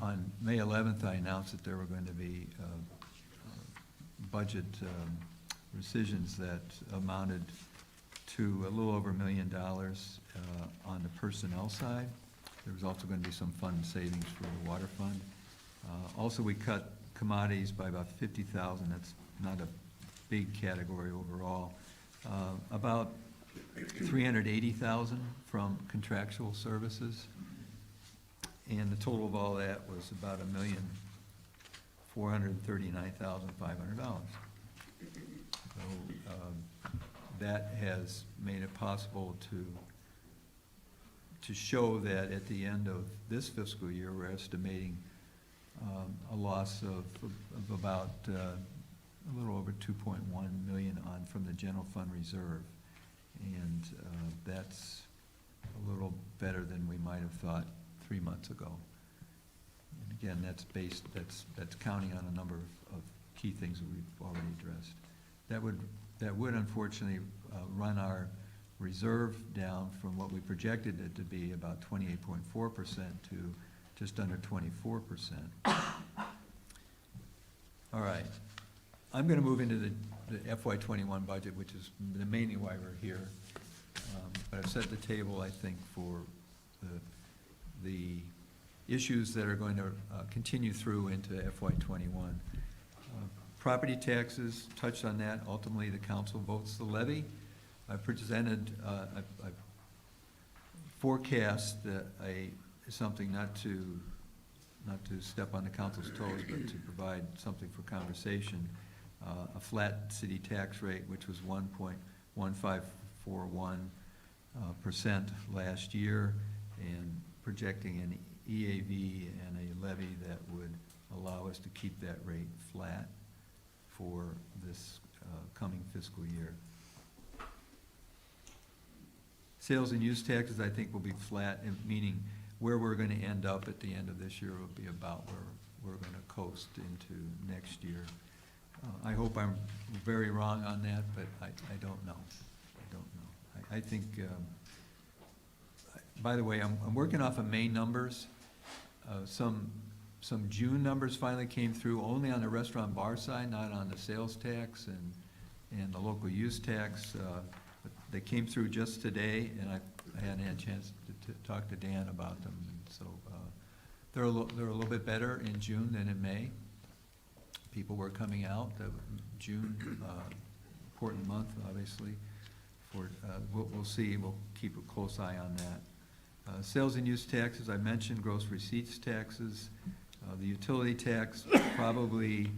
on May 11th, I announced that there were going to be budget rescissions that amounted to a little over $1 million on the personnel side. There was also going to be some fund savings for the water fund. Also, we cut commodities by about $50,000. That's not a big category overall. About $380,000 from contractual services, and the total of all that was about $1,439,500. So that has made it possible to show that at the end of this fiscal year, we're estimating a loss of about a little over $2.1 million from the general fund reserve. And that's a little better than we might have thought 3 months ago. And again, that's counting on a number of key things that we've already addressed. That would unfortunately run our reserve down from what we projected it to be, about 28.4%, to just under 24%. All right. I'm going to move into the FY21 budget, which is mainly why we're here. But I've set the table, I think, for the issues that are going to continue through into FY21. Property taxes, touched on that. Ultimately, the council votes the levy. I presented, I've forecast that something not to step on the council's toes, but to provide something for conversation. A flat city tax rate, which was 1.1541% last year, and projecting an EAV and a levy that would allow us to keep that rate flat for this coming fiscal year. Sales and use taxes, I think, will be flat, meaning where we're going to end up at the end of this year will be about where we're going to coast into next year. I hope I'm very wrong on that, but I don't know. I don't know. I think, by the way, I'm working off of May numbers. Some June numbers finally came through, only on the restaurant bar side, not on the sales tax and the local use tax. But they came through just today, and I hadn't had a chance to talk to Dan about them. So they're a little bit better in June than in May. People were coming out. June, important month, obviously. We'll see. We'll keep a close eye on that. Sales and use taxes, I mentioned, gross receipts taxes. The utility tax probably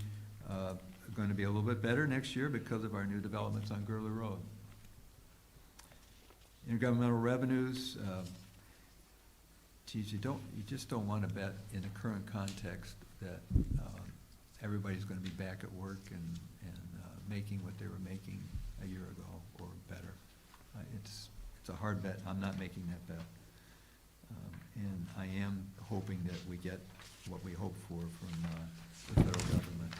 going to be a little bit better next year because of our new developments on Gurley Road. Intergovernmental revenues, geez, you just don't want to bet in the current context that everybody's going to be back at work and making what they were making a year ago or better. It's a hard bet. I'm not making that bet. And I am hoping that we get what we hope for from the federal government.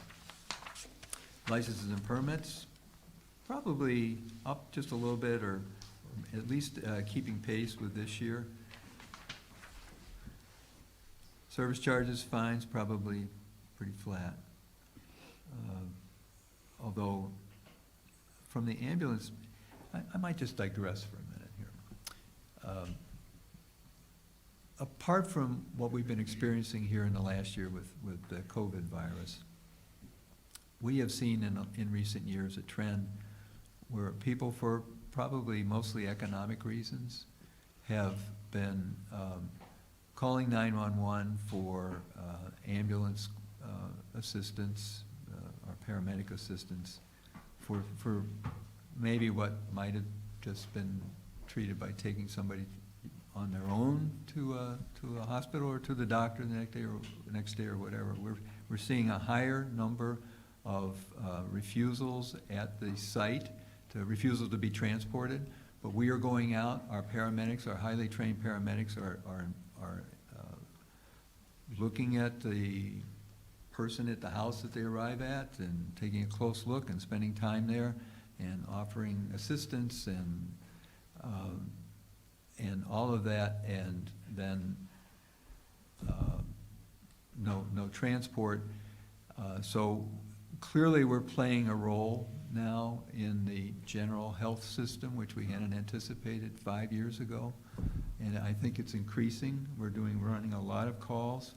Licenses and permits, probably up just a little bit, or at least keeping pace with this year. Service charges, fines, probably pretty flat. Although, from the ambulance, I might just digress for a minute here. Apart from what we've been experiencing here in the last year with the COVID virus, we have seen in recent years a trend where people, for probably mostly economic reasons, have been calling 911 for ambulance assistance or paramedic assistance for maybe what might have just been treated by taking somebody on their own to a hospital or to the doctor the next day or whatever. We're seeing a higher number of refusals at the site, refusal to be transported, but we are going out. Our paramedics, our highly trained paramedics, are looking at the person at the house that they arrive at and taking a close look and spending time there and offering assistance and all of that, and then no transport. So clearly we're playing a role now in the general health system, which we hadn't anticipated 5 years ago. And I think it's increasing. We're running a lot of calls,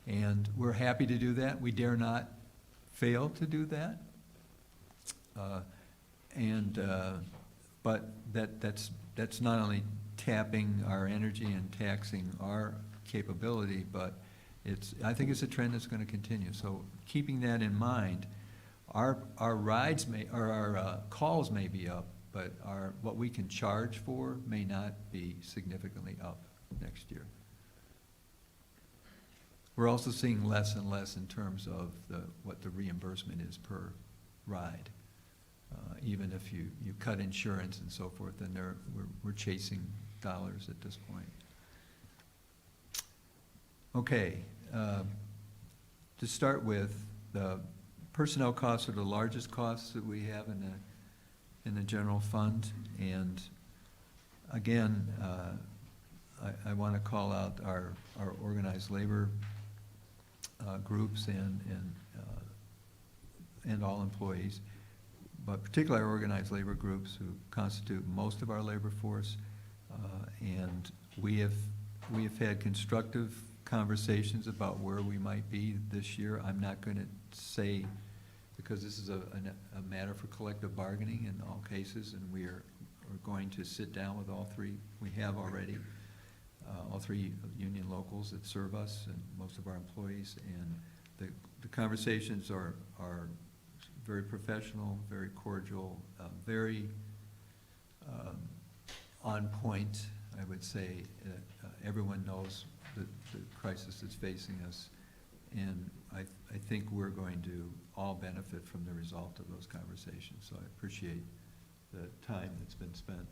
and we're happy to do that. We dare not fail to do that. But that's not only tapping our energy and taxing our capability, but I think it's a trend that's going to continue. So keeping that in mind, our rides our calls may be up, but what we can charge for may not be significantly up next year. We're also seeing less and less in terms of what the reimbursement is per ride. Even if you cut insurance and so forth, then we're chasing dollars at this point. Okay, to start with, the personnel costs are the largest costs that we have in the general fund, and again, I want to call out our organized labor groups and and all employees, but particularly our organized labor groups who constitute most of our labor force. And we have had constructive conversations about where we might be this year. I'm not going to say, because this is a matter for collective bargaining in all cases, and we're going to sit down with all three. We have already, all three union locals that serve us and most of our employees, and the conversations are very professional, very cordial, very on point, I would say. Everyone knows the crisis that's facing us, and I think we're going to all benefit from the result of those conversations. So I appreciate the time that's been spent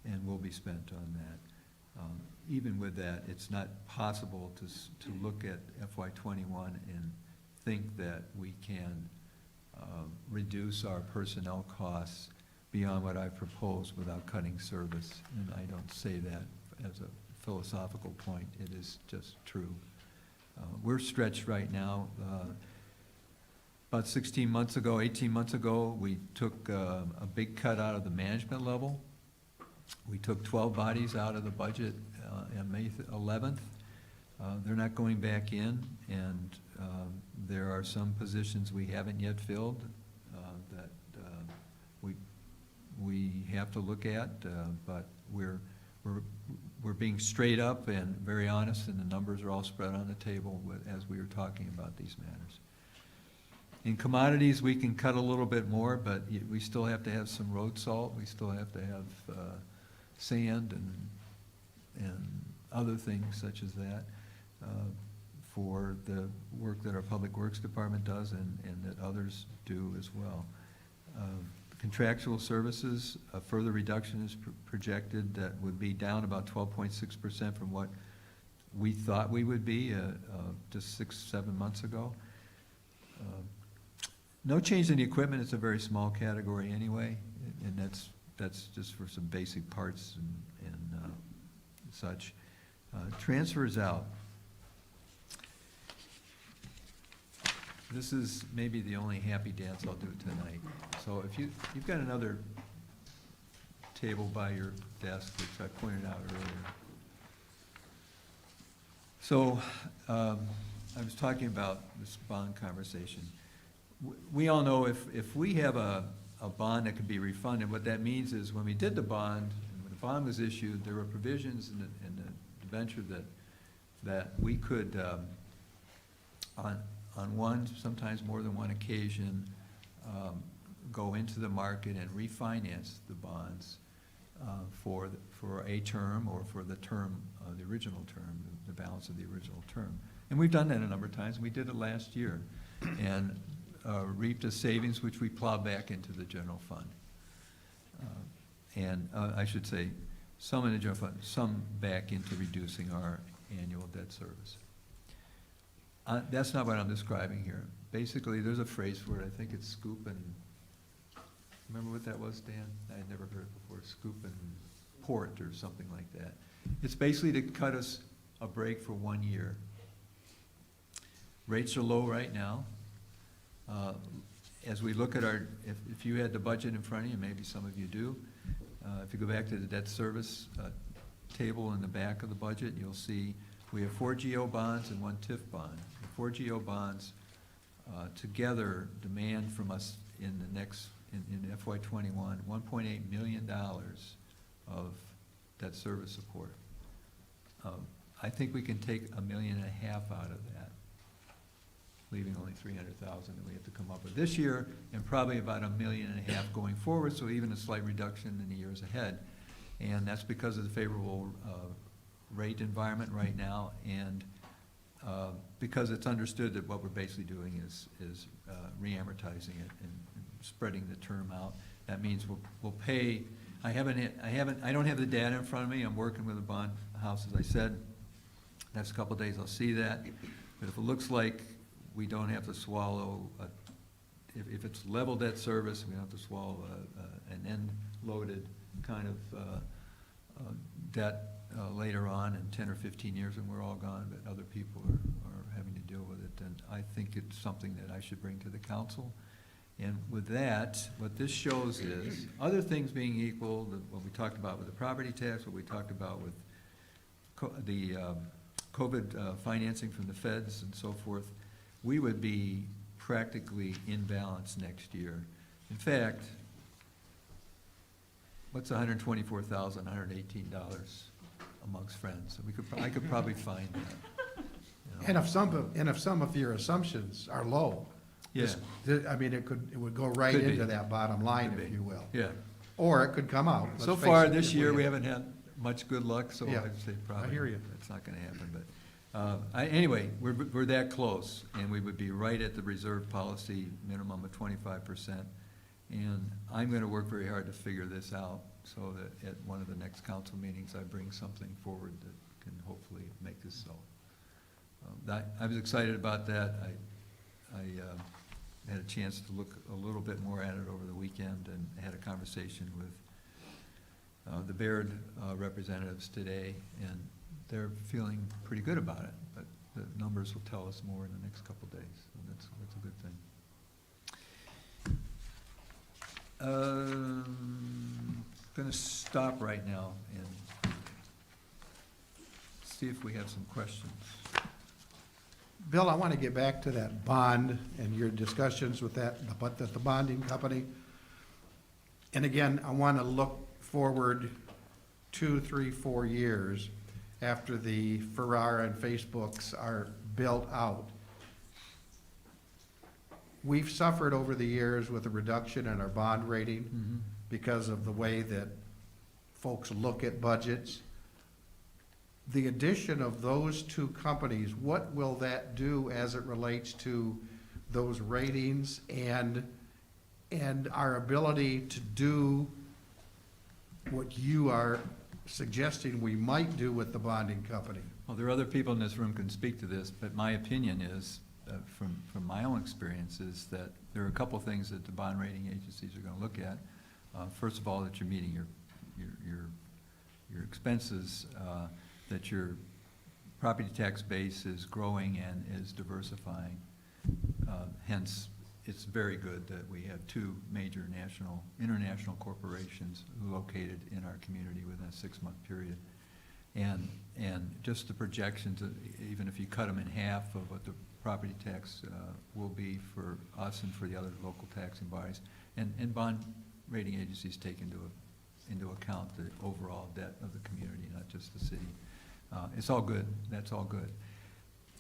and will be spent on that. Even with that, it's not possible to look at FY21 and think that we can reduce our personnel costs beyond what I proposed without cutting service. And I don't say that as a philosophical point. It is just true. We're stretched right now. About 18 months ago, we took a big cut out of the management level. We took 12 bodies out of the budget on May 11th. They're not going back in, and there are some positions we haven't yet filled that we have to look at, but we're being straight up and very honest, and the numbers are all spread on the table as we were talking about these matters. In commodities, we can cut a little bit more, but we still have to have some road salt. We still have to have sand and other things such as that for the work that our Public Works Department does and that others do as well. Contractual services, a further reduction is projected that would be down about 12.6% from what we thought we would be just 6-7 months ago. No change in the equipment. It's a very small category anyway, and that's just for some basic parts and such. Transfers out. This is maybe the only happy dance I'll do tonight. So if you've got another table by your desk, which I pointed out earlier. So I was talking about this bond conversation. We all know if we have a bond that could be refunded, what that means is when we did the bond, and when the bond was issued, there were provisions in the debenture that we could, on one, sometimes more than one occasion, go into the market and refinance the bonds for a term or for the term, the original term, the balance of the original term. And we've done that a number of times. We did it last year and reaped a savings which we plowed back into the general fund. And I should say, some in the general fund, some back into reducing our annual debt service. That's not what I'm describing here. Basically, there's a phrase for it. I think it's scoop and, remember what that was, Dan? I had never heard it before, scoop and port or something like that. It's basically to cut us a break for 1 year. Rates are low right now. As we look at our, if you had the budget in front of you, maybe some of you do, if you go back to the debt service table in the back of the budget, you'll see we have 4 GO bonds and 1 TIF bond. The 4 GO bonds together demand from us in the next, in FY21, $1.8 million of debt service support. I think we can take $1.5 million out of that, leaving only $300,000 that we have to come up with this year, and probably about $1.5 million going forward, so even a slight reduction in the years ahead. And that's because of the favorable rate environment right now, and because it's understood that what we're basically doing is re-amortizing it and spreading the term out. That means we'll pay. I don't have the data in front of me. I'm working with a bond house, as I said. Next couple of days I'll see that. But if it looks like we don't have to swallow, if it's level debt service, we don't have to swallow an end-loaded kind of debt later on in 10 or 15 years when we're all gone, but other people are having to deal with it, then I think it's something that I should bring to the council And with that, what this shows is, other things being equal, what we talked about with the property tax, what we talked about with the COVID financing from the feds and so forth, we would be practically in balance next year. In fact, what's $124,000, $118 amongst friends? I could probably find that. You know. And if some of your assumptions are low, Yeah, I mean, it would go right Could be. into that bottom line, Could if be. you will. yeah. Or it could come out. So let's face far it, this if year, we haven't had much good luck, so Yeah, I'd say probably. hear you. It's not gonna happen, but, anyway, we're that close, and we would be right at the reserve policy minimum of 25%. And I'm gonna work very hard to figure this out, so that at one of the next council meetings, I bring something forward that can hopefully make this so. I was excited about that. I had a chance to look a little bit more at it over the weekend, and had a conversation with the Baird representatives today, and they're feeling pretty good about it, but the numbers will tell us more in the next couple days, so that's a good thing. Gonna stop right now and see if we have some questions. Bill, I want to get back to that bond and your discussions with that, about the bonding company. And again, I want to look forward 2, 3, 4 years after the Ferrara and Facebooks are built out. We've suffered over the years with a reduction in our bond rating because of the way that folks look at budgets. The addition of those two companies, what will that do as it relates to those ratings and our ability to do what you are suggesting we might do with the bonding company? Well, there are other people in this room can speak to this, but my opinion is, from my own experience, is that there are a couple things that the bond rating agencies are gonna look at. First of all, that you're meeting your expenses, that your property tax base is growing and is diversifying. Hence, it's very good that we have two major international corporations located in our community within a 6-month period. And just the projections, even if you cut them in half of what the property tax will be for us and for the other local taxing bodies, and bond rating agencies take into account the overall debt of the community, not just the city. It's all good, that's all good.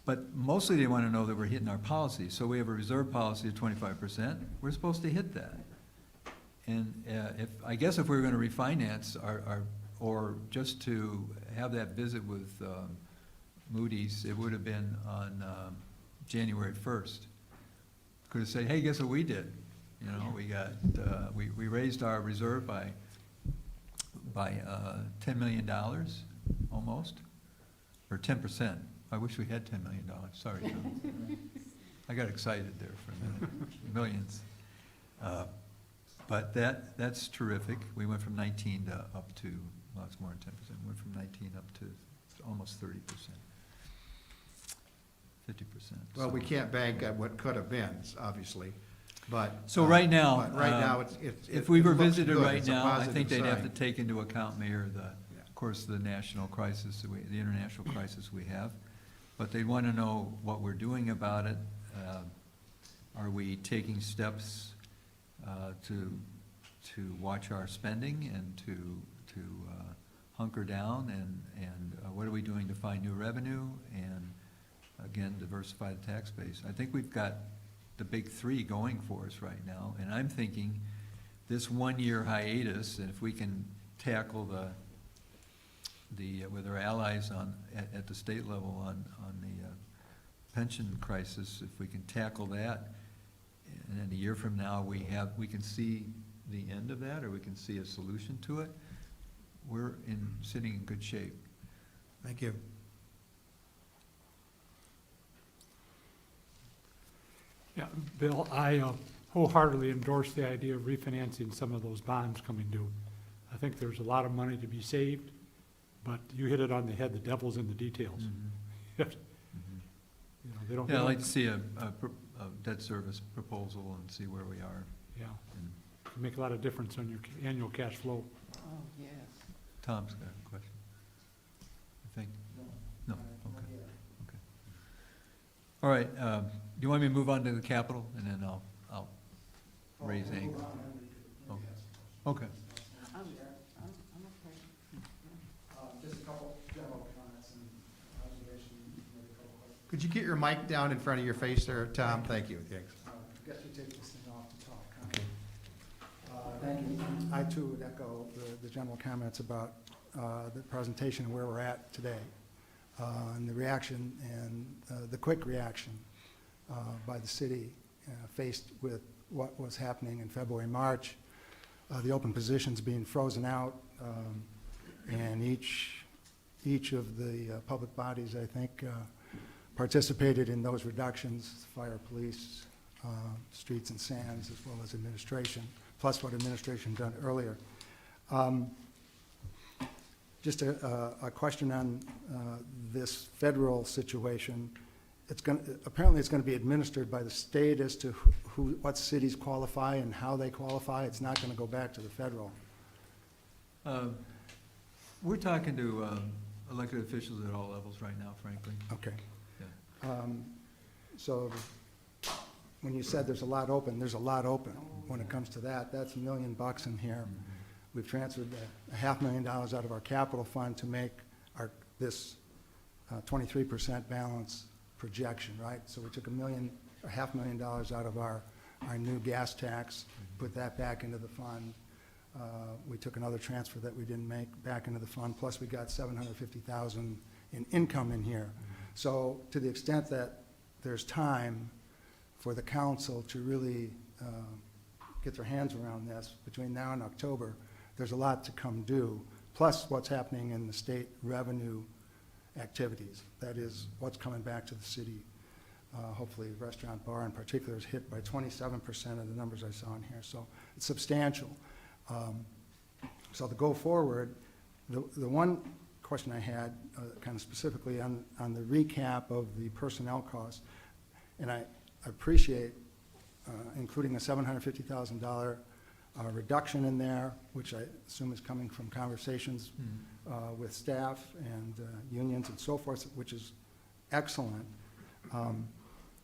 But mostly they want to know that we're hitting our policy. So we have a reserve policy of 25%, we're supposed to hit that. And I guess if we were going to refinance or just to have that visit with Moody's, it would have been on January 1st. Could have said, hey, guess what we did? You know, we got, we raised our reserve by $10 million, almost, or 10%. I wish we had $10 million, sorry, Tom. I got excited there for a minute, millions. But that's terrific. We went from 19 to up to, well, it's more than 10%. We went from 19 up to almost 30%. 50%. Well, we can't bank at what could have been, obviously, but. So right now, but right now, if we were it looks visited good. right It's a now, I positive think they'd have to sign. take into account, Mayor, of course, the national crisis, the international crisis we have. But they want to know what we're doing about it. Are we taking steps to watch our spending and to hunker down, and what are we doing to find new revenue and, again, diversify the tax base? I think we've got the big three going for us right now, and I'm thinking this 1-year hiatus, and if we can tackle with our allies at the state level on the pension crisis, if we can tackle that, and then a year from now we can see the end of that, or we can see a solution to it, we're sitting in good shape. Thank you. Yeah, Bill, I wholeheartedly endorse the idea of refinancing some of those bonds coming due. I think there's a lot of money to be saved, but you hit it on the head, the devil's in the details. You know, they don't. Yeah, I'd like to see debt service proposal and see where we are. Yeah, And can make a lot of difference on your annual cash flow. Oh, yes. Tom's got a question, I think? No, okay. Okay. All right, do you want me to move on to the capital, and then I'll raise any? Oh, okay. I'm okay. Just a couple general comments and observations, maybe a couple questions. Could you get your mic down in front of your face there, Tom? Thank you, thanks. I guess you take this thing off to talk. Huh? Okay. Thank you. I too would echo the general comments about the presentation, where we're at today, and the reaction and the quick reaction by the city faced with what was happening in February, March, the open positions being frozen out, and each of the public bodies, I think, participated in those reductions: fire, police, streets and sands, as well as administration, plus what administration done earlier. Just a question on this federal situation. Apparently it's going to be administered by the state as to what cities qualify and how they qualify. It's not going to go back to the federal. We're talking to elected officials at all levels right now, frankly. Okay. Yeah. So when you said there's a lot open, there's a lot open when it comes to that. That's $1 million in here. We've transferred $500,000 out of our capital fund to make this 23% balance projection, right? So we took $500,000 out of our new gas tax, put that back into the fund. We took another transfer that we didn't make back into the fund, plus we got $750,000 in income in here. So to the extent that there's time for the council to really get their hands around this between now and October, there's a lot to come due, plus what's happening in the state revenue activities. That is what's coming back to the city. Hopefully restaurant bar in particular is hit by 27% of the numbers I saw in here, so it's substantial. So to go forward, the one question I had kind of specifically on the recap of the personnel costs, and I appreciate including a $750,000 reduction in there, which I assume is coming from conversations with staff and unions and so forth, which is excellent.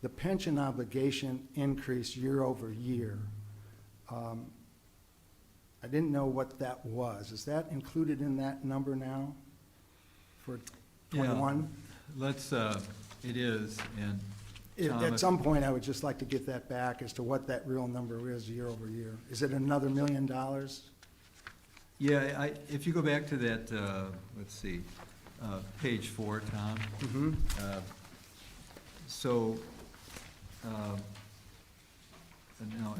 The pension obligation increase year over year. I didn't know what that was. Is that included in that number now for 21? Let's, it is, and Tom, At some point, I would just like to get that back as to what that real number is year over year. Is it another $1 million? yeah, if you go back to that, let's see, page 4, Tom. Mm-hmm. So, now,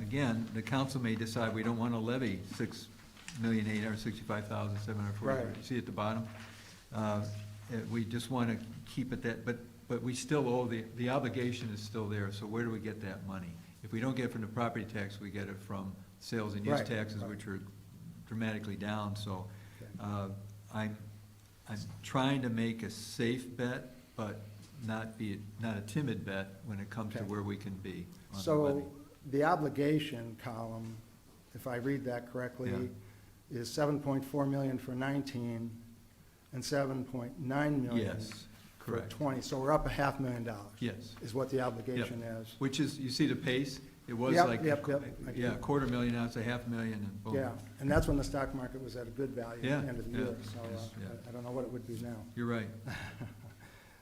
again, the council may decide we don't want to levy $6,865,740. Right. You see at the bottom? We just want to keep it that, but we still owe, the obligation is still there, so where do we get that money? If we don't get it from the property tax, we get it from sales and use Right, taxes, right. which are dramatically down, so I'm trying to make a safe bet, but not a timid bet when it comes to Okay. where we can be on the levy. So the obligation column, if I read that correctly, is $7.4 million for 19 and $7.9 million Yes, for correct. 20. So we're up $500,000. Yes, Is what the obligation is. which is, you see the pace? It was Yep, like, yep, yep. yeah, $250,000, now it's $500,000, and boom. Yeah, and that's when the stock market was at a good value at Yeah, the end of the yeah, year. So yes, yeah. I don't know what it would be now. You're right.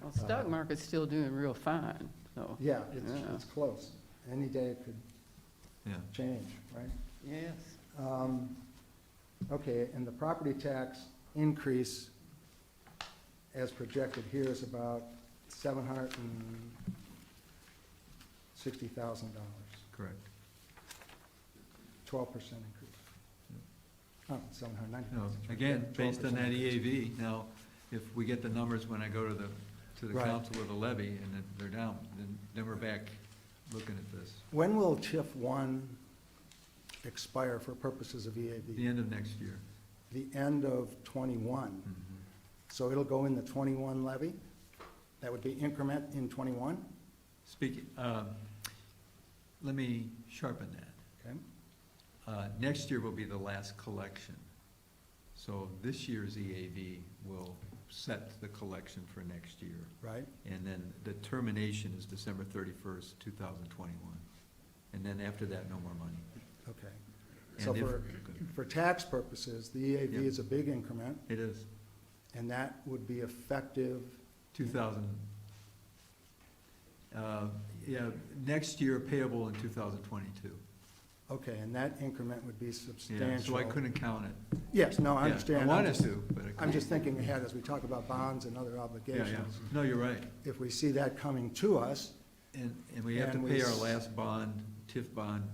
Well, stock market's still doing real fine, so, Yeah, Yeah. it's close. Any day it could Yeah. change, right? yes. Okay, and the property tax increase as projected here is about $760,000, Correct. 12% increase. Oh, 790. No, again, based on that EAV, now, if we get the numbers when I go to the Right. council with a levy and then they're down, then we're back looking at this. When will TIF 1 expire for purposes of EAV? The end of next year. The end of 21. So it'll go in the 21 levy? That would be increment in 21? Speaking, let me sharpen that. Okay? Next year will be the last collection. So this year's EAV will set the collection for next year. Right? And then the termination is December 31st, 2021. And then after that, no more money. Okay. And So if- for tax purposes, the EAV Yeah. is a big increment, It is and that would be effective, 2000, yeah, next year payable in 2022. okay, and that increment would be Yeah, substantial. so I couldn't count it. Yes, no, I Yeah, understand. I I'm wanted just- to, but I I'm couldn't. just thinking ahead as we talk about bonds and other Yeah, obligations. yeah. No, you're right. If we see that coming to us, And we have to And we pay our s- last bond, TIF bond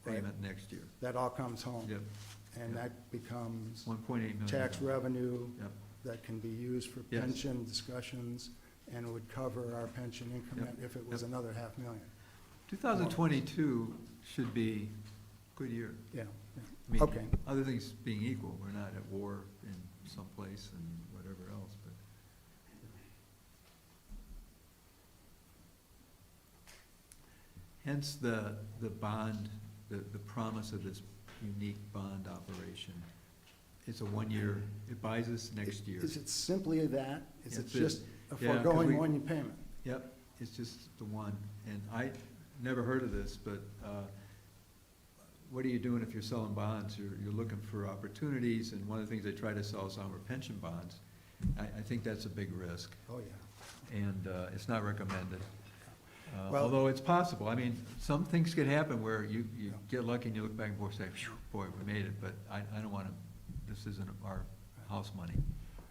payment next year. that all comes home. Yep, And that becomes 1.8 million. tax revenue Yep, that can be used for Yes. pension discussions and would cover our pension increment if it was Yep. another 500,000. 2022 should be a good year. Yeah, I mean, Okay. Other things being equal, we're not at war in some place and whatever else, but. Hence the bond, the promise of this unique bond operation. It's a 1 year, it buys us next year. Is it simply that? Is it That's it. just a Yeah, 'cause foregoing we- one payment? Yep, it's just the one. And I never heard of this, but what are you doing if you're selling bonds? You're looking for opportunities, and one of the things they try to sell is our pension bonds. I think that's a big risk, Oh, yeah. and it's not recommended. Well- Although it's possible. I mean, some things could happen where you get lucky and you look back and say, "Phew, boy, we made it," but I don't want to, this isn't our house money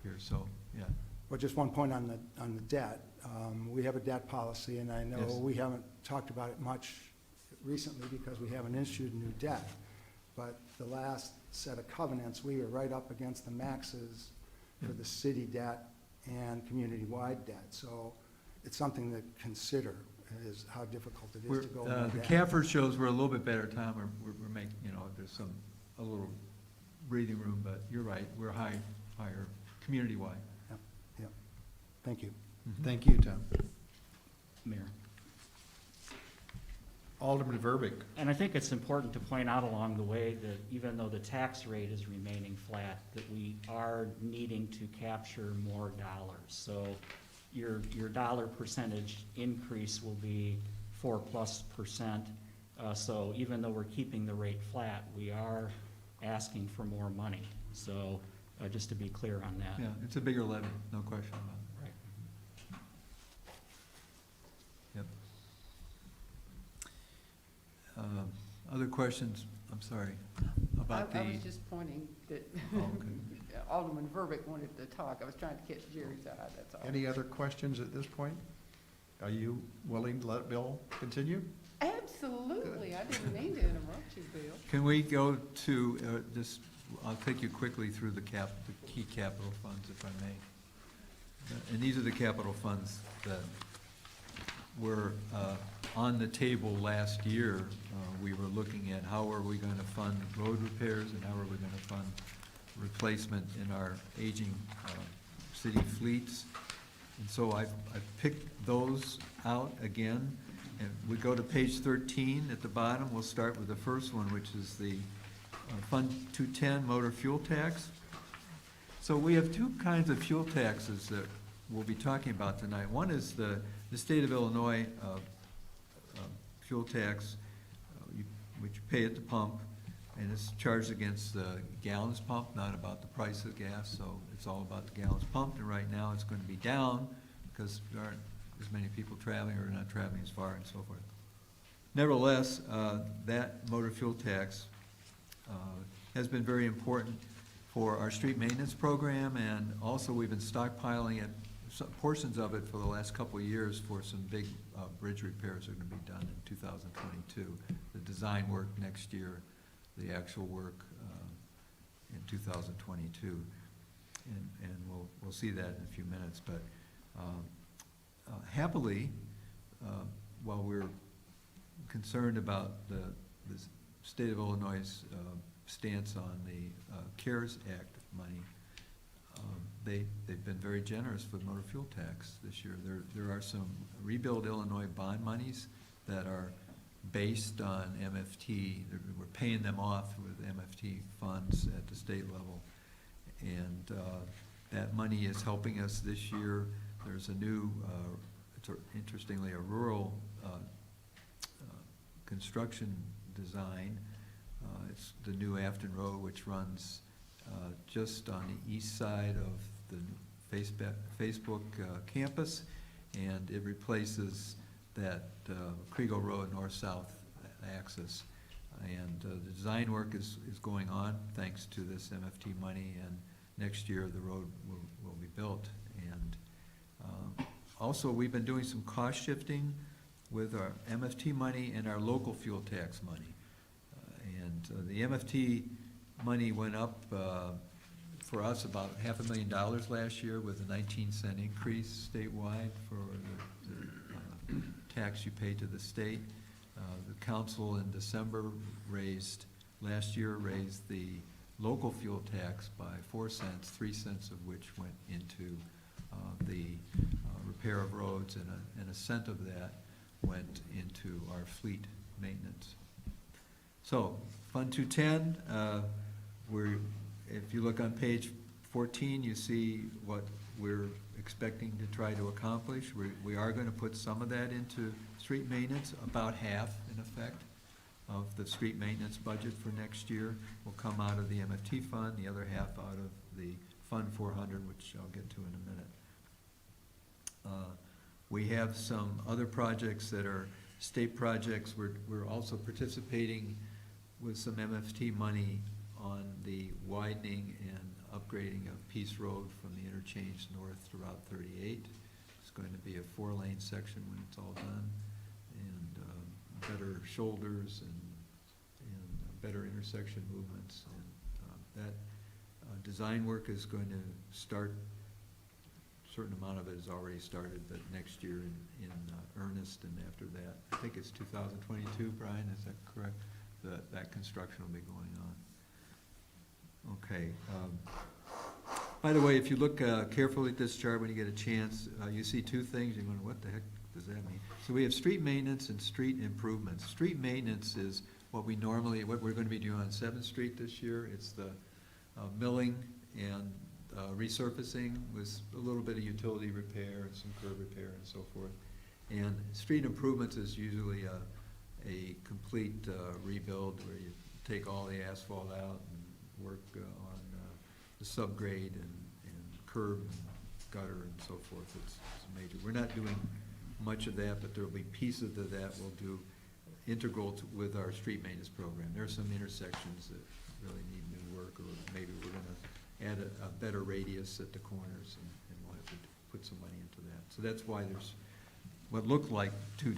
here, so, yeah. Well, just one point on the debt. We have a debt policy, and I know Yes. we haven't talked about it much recently because we haven't issued new debt. But the last set of covenants, we were right up against the maxes for the city debt and community-wide debt. So it's something to consider, is how difficult it is to go more The debt. CAFR shows we're a little bit better, Tom. We're making, there's a little breathing room, but you're right, we're higher community-wide. Yep. Thank you. Thank you, Tom. Mayor. Alderman Verbeek. And I think it's important to point out along the way that even though the tax rate is remaining flat, that we are needing to capture more dollars. So your dollar percentage increase will be 4+%. So even though we're keeping the rate flat, we are asking for more money. So just to be clear on that. Yeah, it's a bigger levy, no question about it. Right. Yep. Other questions, I'm sorry, about the. I was just pointing that Oh, okay. Alderman Verbeek wanted to talk. I was trying to catch Jerry's eye, that's all. Any other questions at this point? Are you willing to let Bill continue? Absolutely. I didn't mean to interrupt you, Bill. Can we go to, I'll take you quickly through the key capital funds, if I may. And these are the capital funds that were on the table last year. We were looking at how are we going to fund road repairs and how are we going to fund replacement in our aging city fleets. And so I've picked those out again. And we go to page 13 at the bottom. We'll start with the first one, which is the Fund 210 motor fuel tax. So we have two kinds of fuel taxes that we'll be talking about tonight. One is the state of Illinois fuel tax, which you pay at the pump, and it's charged against the gallons pumped, not about the price of gas, so it's all about the gallons pumped, and right now it's going to be down because there aren't as many people traveling or not traveling as far and so forth. Nevertheless, that motor fuel tax has been very important for our street maintenance program, and also we've been stockpiling it, portions of it for the last couple of years for some big bridge repairs that are going to be done in 2022. The design work next year, the actual work in 2022. And we'll see that in a few minutes. But happily, while we're concerned about the state of Illinois' stance on the CARES Act money, they've been very generous with motor fuel tax this year. There are some Rebuild Illinois bond monies that are based on MFT. We're paying them off with MFT funds at the state level. And that money is helping us this year. There's a new, interestingly, a rural construction design. It's the new Afton Road, which runs just on the east side of the Facebook campus, and it replaces that Kriegel Road north-south axis. And the design work is going on thanks to this MFT money, and next year the road will be built. And also, we've been doing some cost shifting with our MFT money and our local fuel tax money. And the MFT money went up for us about $500,000 last year with a 19-cent increase statewide for the tax you pay to the state. The council in December last year raised the local fuel tax by 4 cents, 3 cents of which went into the repair of roads, and a cent of that went into our fleet maintenance. So, Fund 210, if you look on page 14, you see what we're expecting to try to accomplish. We are going to put some of that into street maintenance, about half, in effect, of the street maintenance budget for next year will come out of the MFT fund, the other half out of the Fund 400, which I'll get to in a minute. We have some other projects that are state projects. We're also participating with some MFT money on the widening and upgrading of Peace Road from the interchange north to Route 38. It's going to be a 4-lane section when it's all done, and better shoulders and better intersection movements. And that design work is going to start. A certain amount of it has already started, but next year in earnest, and after that, I think it's 2022, Brian, is that correct? That construction will be going on. Okay. By the way, if you look carefully at this chart when you get a chance, you see two things. You're going, what the heck does that mean? So we have street maintenance and street improvements. Street maintenance is what we're going to be doing on 7th Street this year. It's the milling and resurfacing with a little bit of utility repair and some curb repair and so forth. And street improvements is usually a complete rebuild where you take all the asphalt out and work on the subgrade and curb and gutter and so forth. It's major. We're not doing much of that, but there will be pieces of that we'll do integral with our street maintenance program. There are some intersections that really need new work, or maybe we're going to add a better radius at the corners, and we'll have to put some money into that. So that's why there's what look like two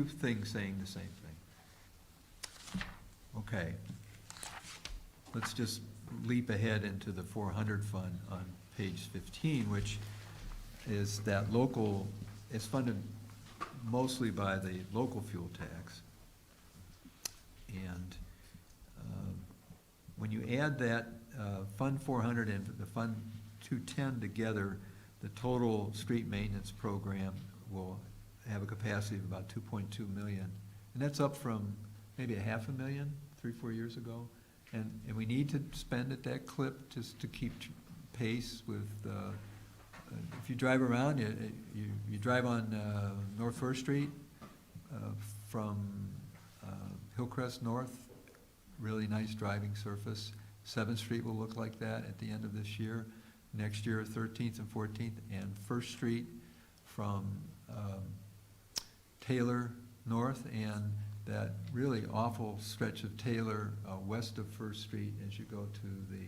things saying the same thing. Okay. Let's just leap ahead into the 400 fund on page 15, which is that local, is funded mostly by the local fuel tax. And when you add that Fund 400 and the Fund 210 together, the total street maintenance program will have a capacity of about 2.2 million. And that's up from maybe $500,000 3-4 years ago. And we need to spend at that clip just to keep pace with, if you drive around, you drive on North 1st Street from Hillcrest North, really nice driving surface. 7th Street will look like that at the end of this year. Next year, 13th and 14th, and 1st Street from Taylor North, and that really awful stretch of Taylor west of 1st Street as you go to the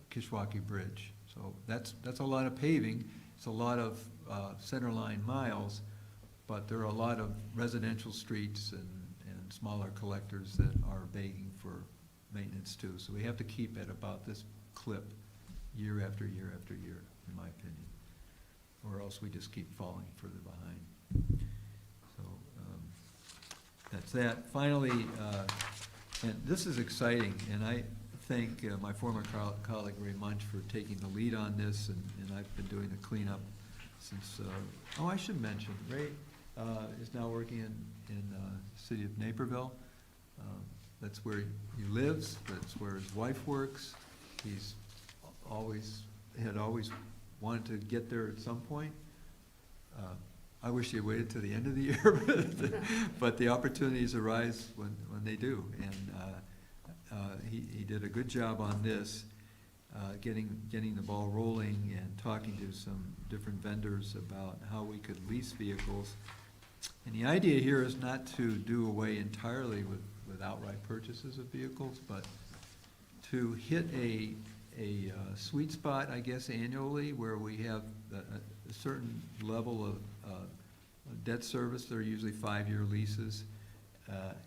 Kishwaukee Bridge. So that's a lot of paving. It's a lot of centerline miles, but there are a lot of residential streets and smaller collectors that are begging for maintenance too. So we have to keep at about this clip year after year after year, in my opinion, or else we just keep falling further behind. So that's that. Finally, and this is exciting, and I thank my former colleague Ray Munch for taking the lead on this, and I've been doing the cleanup since, I should mention, is now working in the city of Naperville. That's where he lives, that's where his wife works. He's had always wanted to get there at some point. I wish he had waited till the end of the year, but the opportunities arise when they do. And he did a good job on this, getting the ball rolling and talking to some different vendors about how we could lease vehicles. And the idea here is not to do away entirely with outright purchases of vehicles, but to hit a sweet spot, I guess, annually, where we have a certain level of debt service. They're usually 5-year leases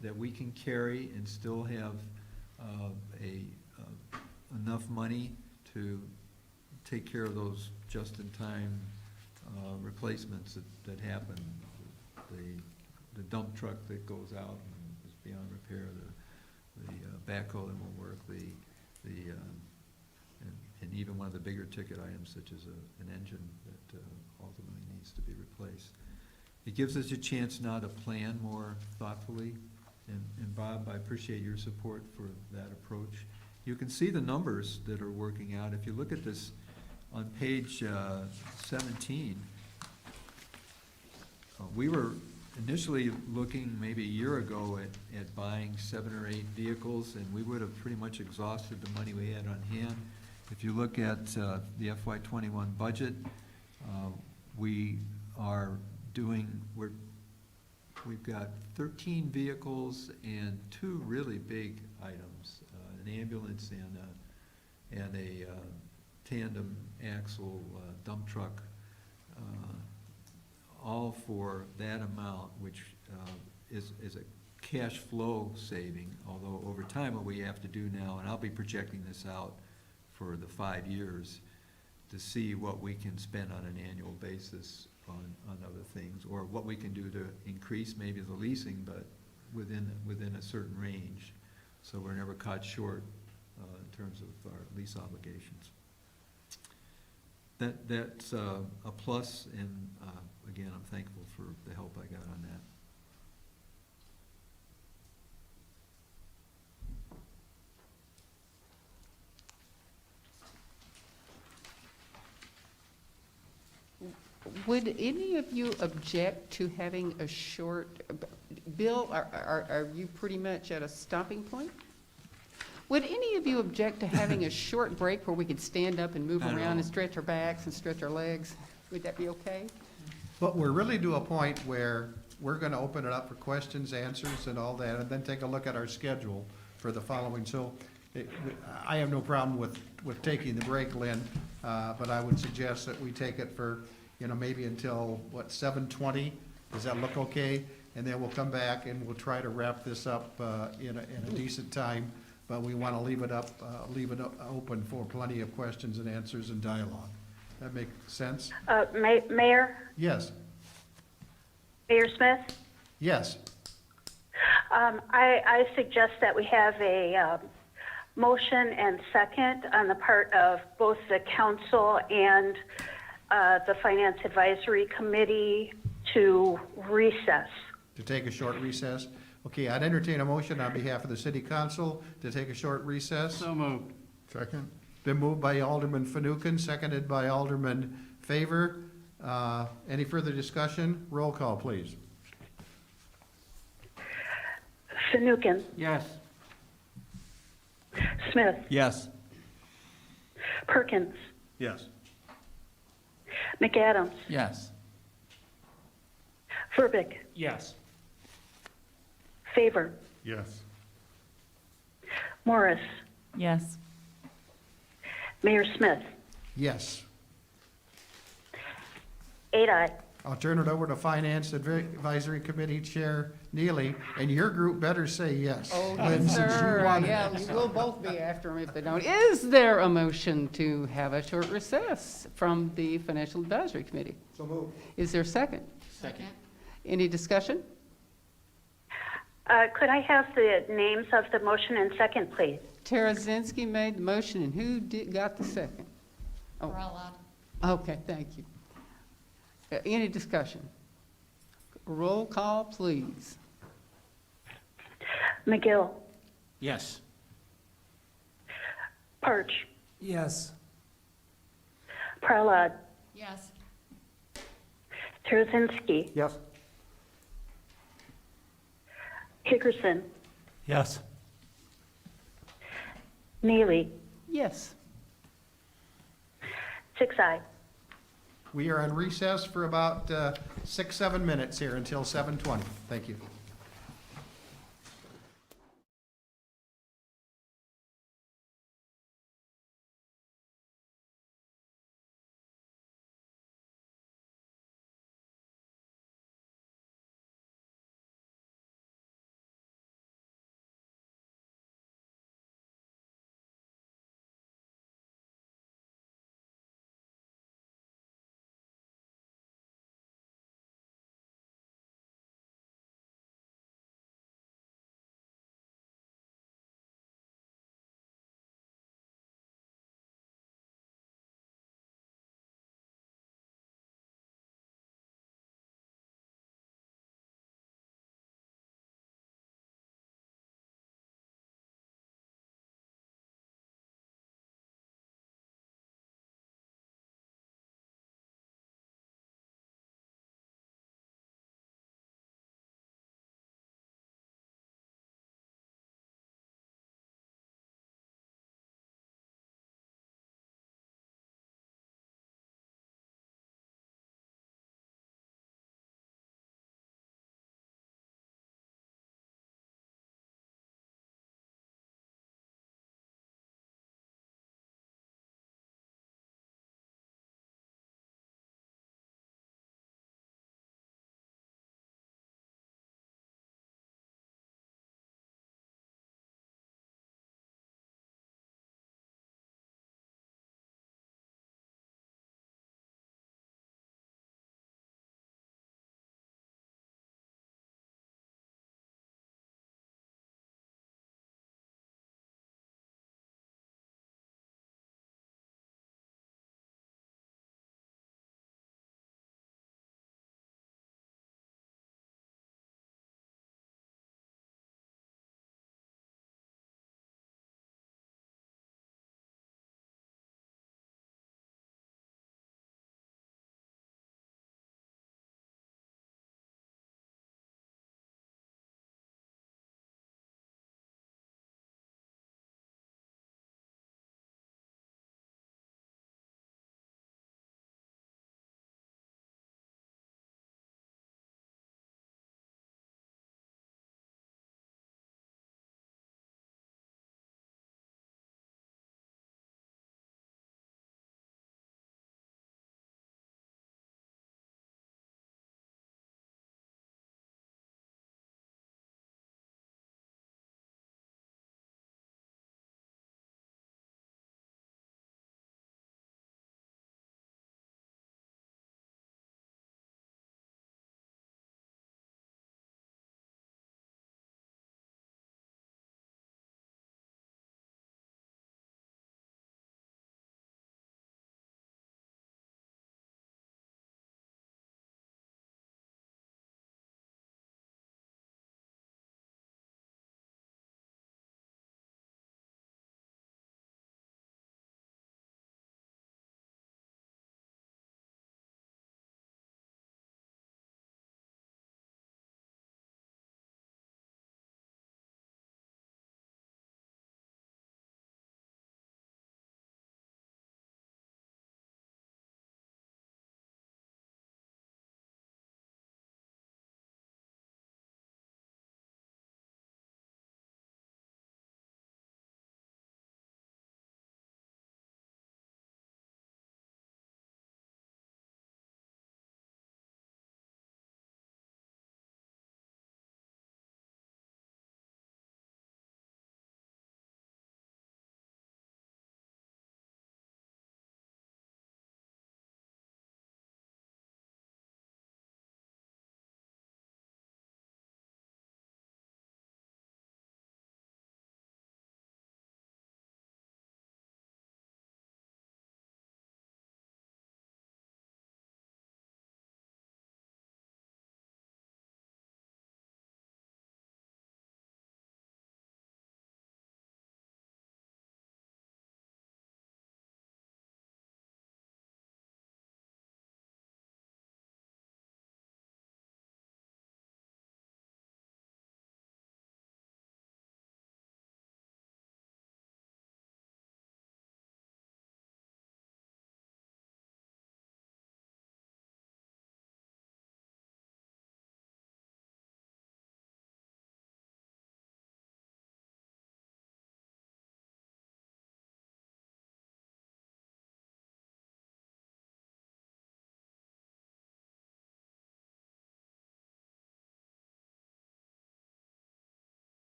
that we can carry and still have enough money to take care of those just-in-time replacements that happen. The dump truck that goes out and is beyond repair, the backhoe that won't work, and even one of the bigger ticket items such as an engine that ultimately needs to be replaced. It gives us a chance now to plan more thoughtfully, and Bob, I appreciate your support for that approach. You can see the numbers that are working out. If you look at this on page 17, we were initially looking maybe a year ago at buying 7 or 8 vehicles, and we would have pretty much exhausted the money we had on hand. If you look at the FY21 budget, we've got 13 vehicles and 2 really big items, an ambulance and a tandem axle dump truck, all for that amount, which is a cash flow saving, although over time what we have to do now, and I'll be projecting this out for the 5 years, to see what we can spend on an annual basis on other things, or what we can do to increase maybe the leasing, but within a certain range, so we're never caught short in terms of our lease obligations. That's a plus, and again, I'm thankful for the help I got on that. Would any of you object to having a short, Bill, are you pretty much at a stopping point? Would any of you object to having a short break where we could stand up and move around and stretch our backs and stretch our legs? Would that be okay? But we're really to a point where we're gonna open it up for questions, answers, and all that, and then take a look at our schedule for the following. So I have no problem with taking the break, Lynn, but I would suggest that we take it for, maybe until, 7:20? Does that look okay? And then we'll come back and we'll try to wrap this up in a decent time, but we want to leave it open for plenty of questions and answers and dialogue. That make sense? Mayor? Yes. Mayor Smith? Yes. I suggest that we have a motion and second on the part of both the council and the Finance Advisory Committee to recess. To take a short recess? Okay, I'd entertain a motion on behalf of the city council to take a short recess. So moved. Second. Been moved by Alderman Fanouken, seconded by Alderman Favor. Any further discussion? Roll call, please. Fanouken, Yes. Smith, Yes. Perkins, Yes. McAdams, Yes. Verbic, Yes. Favor, Yes. Morris, Yes. Mayor Smith. Yes. 8-8. I'll turn it over to Finance Advisory Committee Chair Neely, and your group better say yes. Oh, Lynn, yes, since you sir. wanted it. Yeah, we'll both be after them if they don't. Is there a motion to have a short recess from the Financial Advisory Committee? So moved. Is there a second? Second. Any discussion? Could I have the names of the motion and second, please? Tarazinski made the motion, and who got the second? Oh. We're all out. Okay, thank you. Any discussion? Roll call, please. McGill, Yes. Perch, Yes. Prahlad, Yes. Tarazinski, Yes? Hickerson, Yes. Neely, Yes. 6-0. We are on recess for about 6, 7 minutes here until 7:20. Thank you.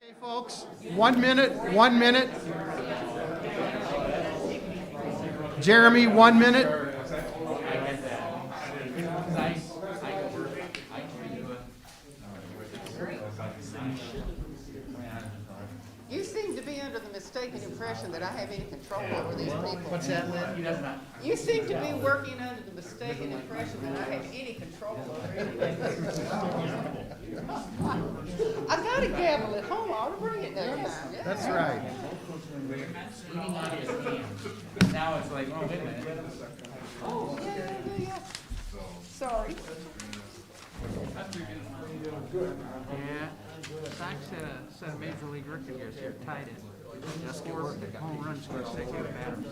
Okay, folks, 1 minute, 1 minute. Jeremy, 1 minute. You seem to be under the mistaken impression that I have any control over these people. What's that, Lynn? You seem to be working under the mistaken impression that I have any control over anything. I got a gavel at home, I ought to bring it next time. Yeah. That's right. Now it's like, oh, wait a minute. Oh, yeah. Sorry. Yeah. Sox set a major league record here, so you're tied in. Just get work, home run scores, take care of batters.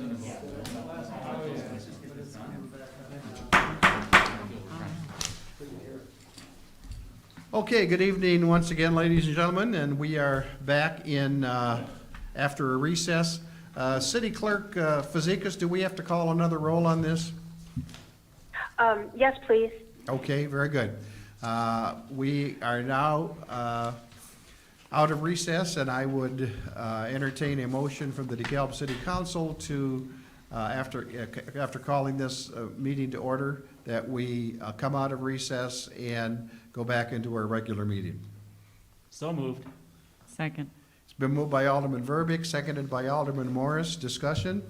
Okay, good evening once again, ladies and gentlemen, and we are back in, after a recess. City Clerk Fazekas, do we have to call another roll on this? Yes, please. Okay, very good. We are now out of recess, and I would entertain a motion from the DeKalb City Council to, after calling this meeting to order, that we come out of recess and go back into our regular meeting. So moved. Second. It's been moved by Alderman Verbeek, seconded by Alderman Morris. Discussion?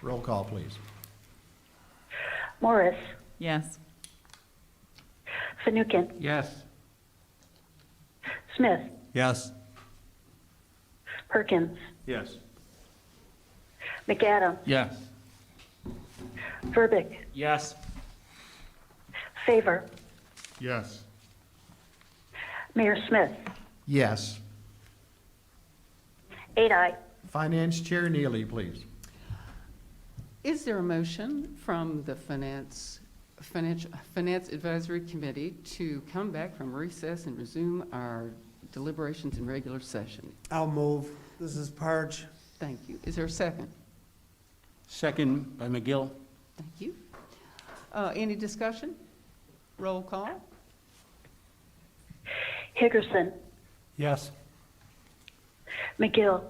Roll call, please. Morris, Yes. Fanouken, Yes. Smith, Yes. Perkins, Yes. McAdams, Yes. Verbic, Yes. Favor, Yes. Mayor Smith. Yes. 8 aye. Finance Chair Neely, please. Is there a motion from the Finance Advisory Committee to come back from recess and resume our deliberations in regular session? I'll move. This is Parch. Thank you. Is there a second? Second by McGill. Thank you. Any discussion? Roll call? Higgerson, Yes. McGill,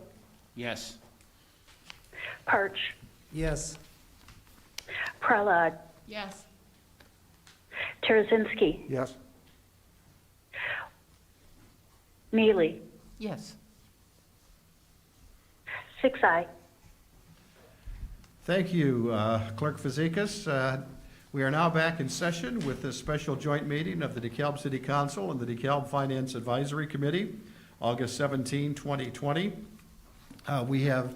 Yes. Parch, Yes. Pralad, Yes. Terazinski, Yes. Neely, Yes. 6 aye. Thank you, Clerk Fazekas. We are now back in session with this special joint meeting of the DeKalb City Council and the DeKalb Finance Advisory Committee, August 17, 2020. We have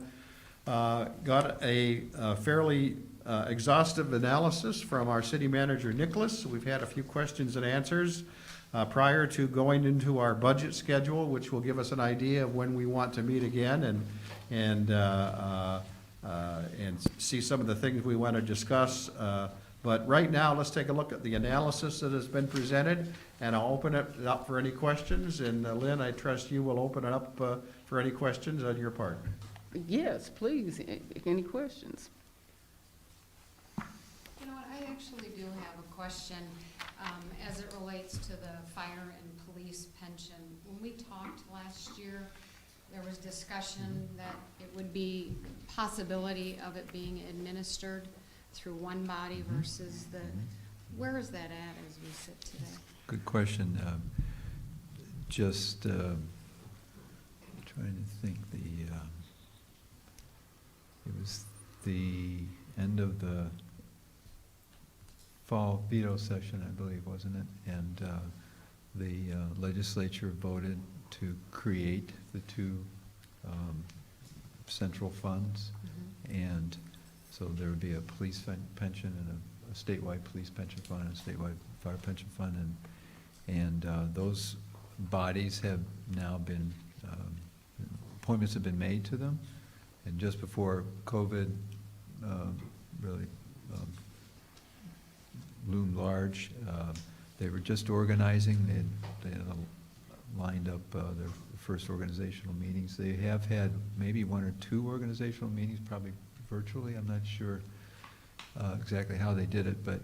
got a fairly exhaustive analysis from our city manager, Nicholas. We've had a few questions and answers prior to going into our budget schedule, which will give us an idea of when we want to meet again and see some of the things we want to discuss. But right now, let's take a look at the analysis that has been presented, and I'll open it up for any questions. And Lynn, I trust you will open it up for any questions on your part. Yes, please. Any questions? You know what, I actually do have a question as it relates to the fire and police pension. When we talked last year, there was discussion that it would be possibility of it being administered through one body versus the, where is that at as we sit today? Good question. Just trying to think, it was the end of the fall veto session, I believe, wasn't it? And the legislature voted to create the two central funds. And so there would be a police pension and a statewide police pension fund and a statewide fire pension fund. And those bodies have now been, appointments have been made to them. And just before COVID really loomed large, they were just organizing. They had lined up their first organizational meetings. They have had maybe 1 or 2 organizational meetings, probably virtually. I'm not sure exactly how they did it, but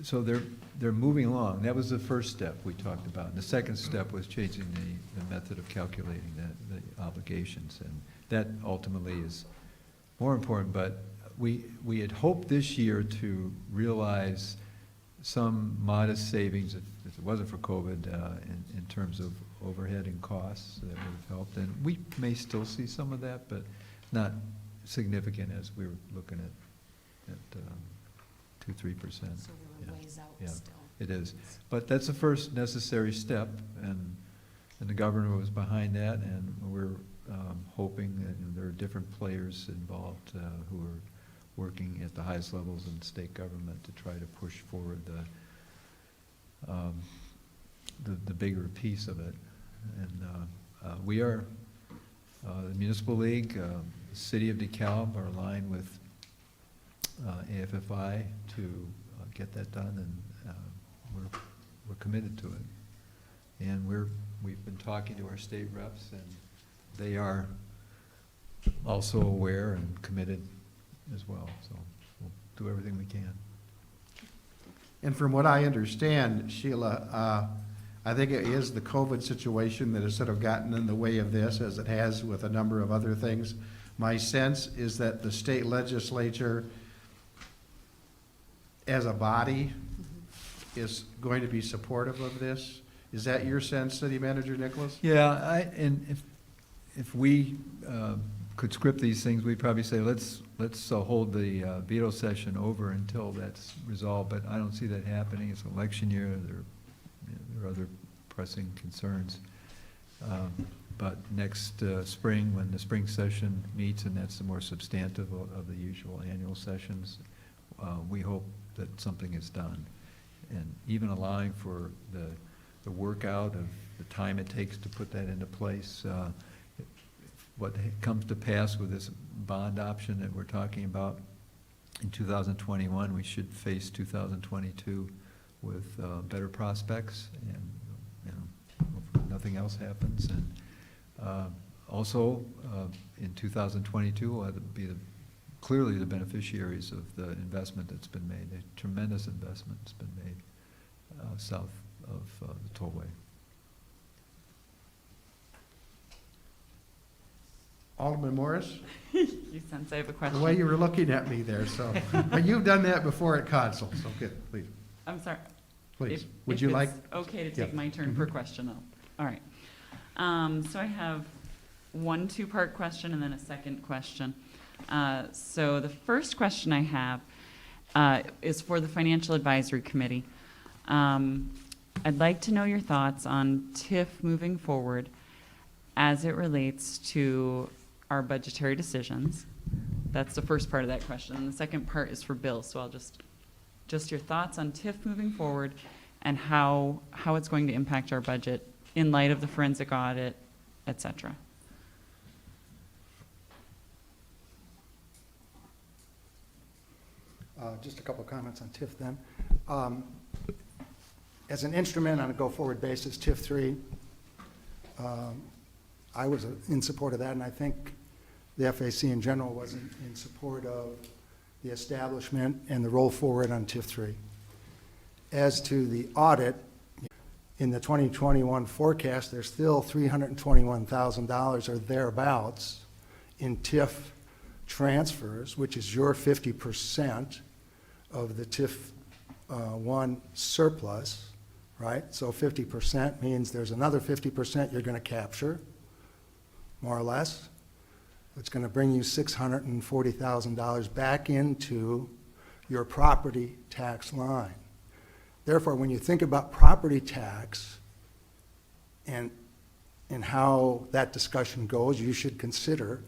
so they're moving along. That was the first step we talked about. And the second step was changing the method of calculating the obligations. And that ultimately is more important, but we had hoped this year to realize some modest savings, if it wasn't for COVID, in terms of overhead and costs that would have helped. And we may still see some of that, but not significant as we were looking at 2-3%. So we're ways out Yeah, still. it is. But that's the first necessary step, and the governor was behind that, and we're hoping that there are different players involved who are working at the highest levels in state government to try to push forward the bigger piece of it. And we are, the Municipal League, the City of DeKalb are aligned with AFFI to get that done, and we're committed to it. And we've been talking to our state reps, and they are also aware and committed as well, so we'll do everything we can. And from what I understand, Sheila, I think it is the COVID situation that has sort of gotten in the way of this, as it has with a number of other things. My sense is that the state legislature, as a body, is going to be supportive of this. Is that your sense, City Manager Nicholas? Yeah, and if we could script these things, we'd probably say, let's hold the veto session over until that's resolved, but I don't see that happening. It's an election year, there are other pressing concerns. But next spring, when the spring session meets, and that's the more substantive of the usual annual sessions, we hope that something is done. And even allowing for the workout of the time it takes to put that into place, what comes to pass with this bond option that we're talking about in 2021, we should face 2022 with better prospects, and hopefully nothing else happens. And also in 2022, we'll have to be clearly the beneficiaries of the investment that's been made. A tremendous investment has been made south of the tollway. Alderman Morris? You sense I have a question. The way you were looking at me there, so, but you've done that before at council, so good, please, I'm sorry. please. If- Would if you like? it's okay to take Yeah. my turn per question, all right. So I have one two-part question and then a second question. So the first question I have is for the Financial Advisory Committee. I'd like to know your thoughts on TIF moving forward as it relates to our budgetary decisions. That's the first part of that question. And the second part is for Bill, so I'll just your thoughts on TIF moving forward and how it's going to impact our budget in light of the forensic audit, et cetera. Just a couple of comments on TIF then. As an instrument on a go-forward basis, TIF 3, I was in support of that, and I think the F.A.C. in general was in support of the establishment and the roll forward on TIF 3. As to the audit, in the 2021 forecast, there's still $321,000 or thereabouts in TIF transfers, which is your 50% of the TIF 1 surplus, right? So 50% means there's another 50% you're going to capture, more or less. It's going to bring you $640,000 back into your property tax line. Therefore, when you think about property tax and how that discussion goes, you should consider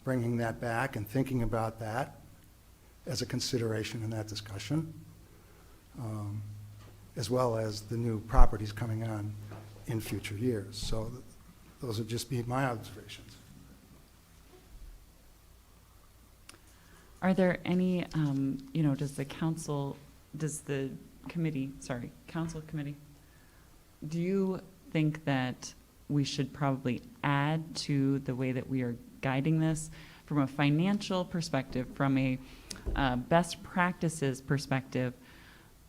bringing that back and thinking about that as a consideration in that discussion, as well as the new properties coming on in future years. So those would just be my observations. Are there any, council committee, do you think that we should probably add to the way that we are guiding this from a financial perspective, from a best practices perspective?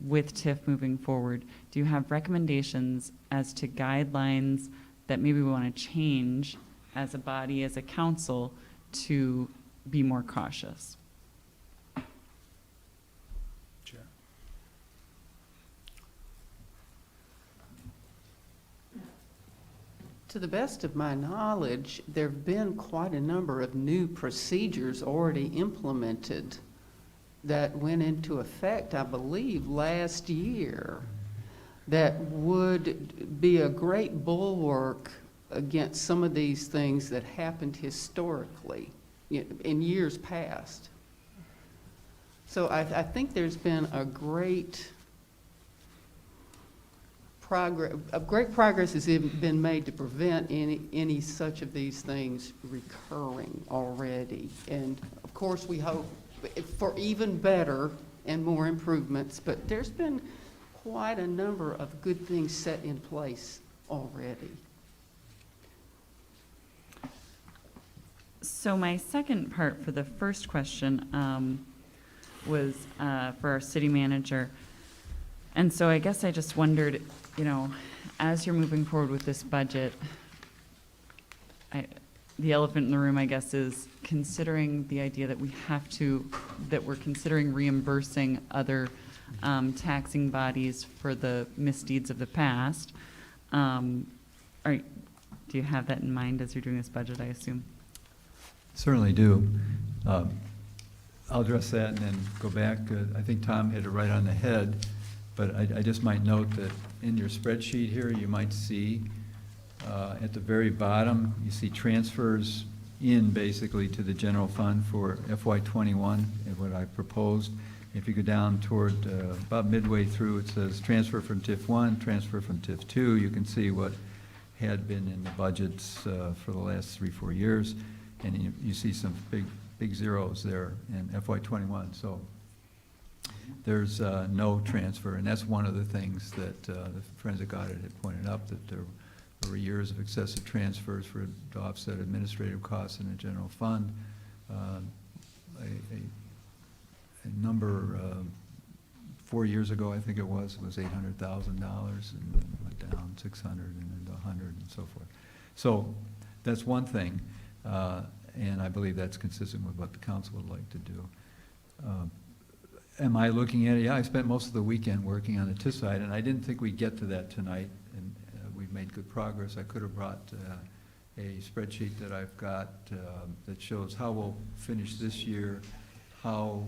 with TIF moving forward, do you have recommendations as to guidelines that maybe we want to change as a body, as a council, to be more cautious? Chair. To the best of my knowledge, there have been quite a number of new procedures already implemented that went into effect, I believe, last year, that would be a great bulwark against some of these things that happened historically in years past. So I think there's been a great progress has been made to prevent any such of these things recurring already. And of course, we hope for even better and more improvements, but there's been quite a number of good things set in place already. So my second part for the first question was for our city manager. And so I guess I just wondered, you know, as you're moving forward with this budget, the elephant in the room, I guess, is considering the idea that we're considering reimbursing other taxing bodies for the misdeeds of the past. Do you have that in mind as you're doing this budget, I assume? Certainly do. I'll address that and then go back. I think Tom hit it right on the head, but I just might note that in your spreadsheet here, you might see at the very bottom, you see transfers in basically to the general fund for FY21, and what I proposed. If you go down toward about midway through, it says transfer from TIF 1, transfer from TIF 2. You can see what had been in the budgets for the last 3-4 years, and you see some big zeros there in FY21. So there's no transfer, and that's one of the things that the forensic audit had pointed out, that there were years of excessive transfers to offset administrative costs in the general fund. A number, 4 years ago, I think it was $800,000, and then went down 600 and then 100 and so forth. So that's one thing, and I believe that's consistent with what the council would like to do. Am I looking at it? Yeah, I spent most of the weekend working on the TIF side, and I didn't think we'd get to that tonight, and we've made good progress. I could have brought a spreadsheet that I've got that shows how we'll finish this year, how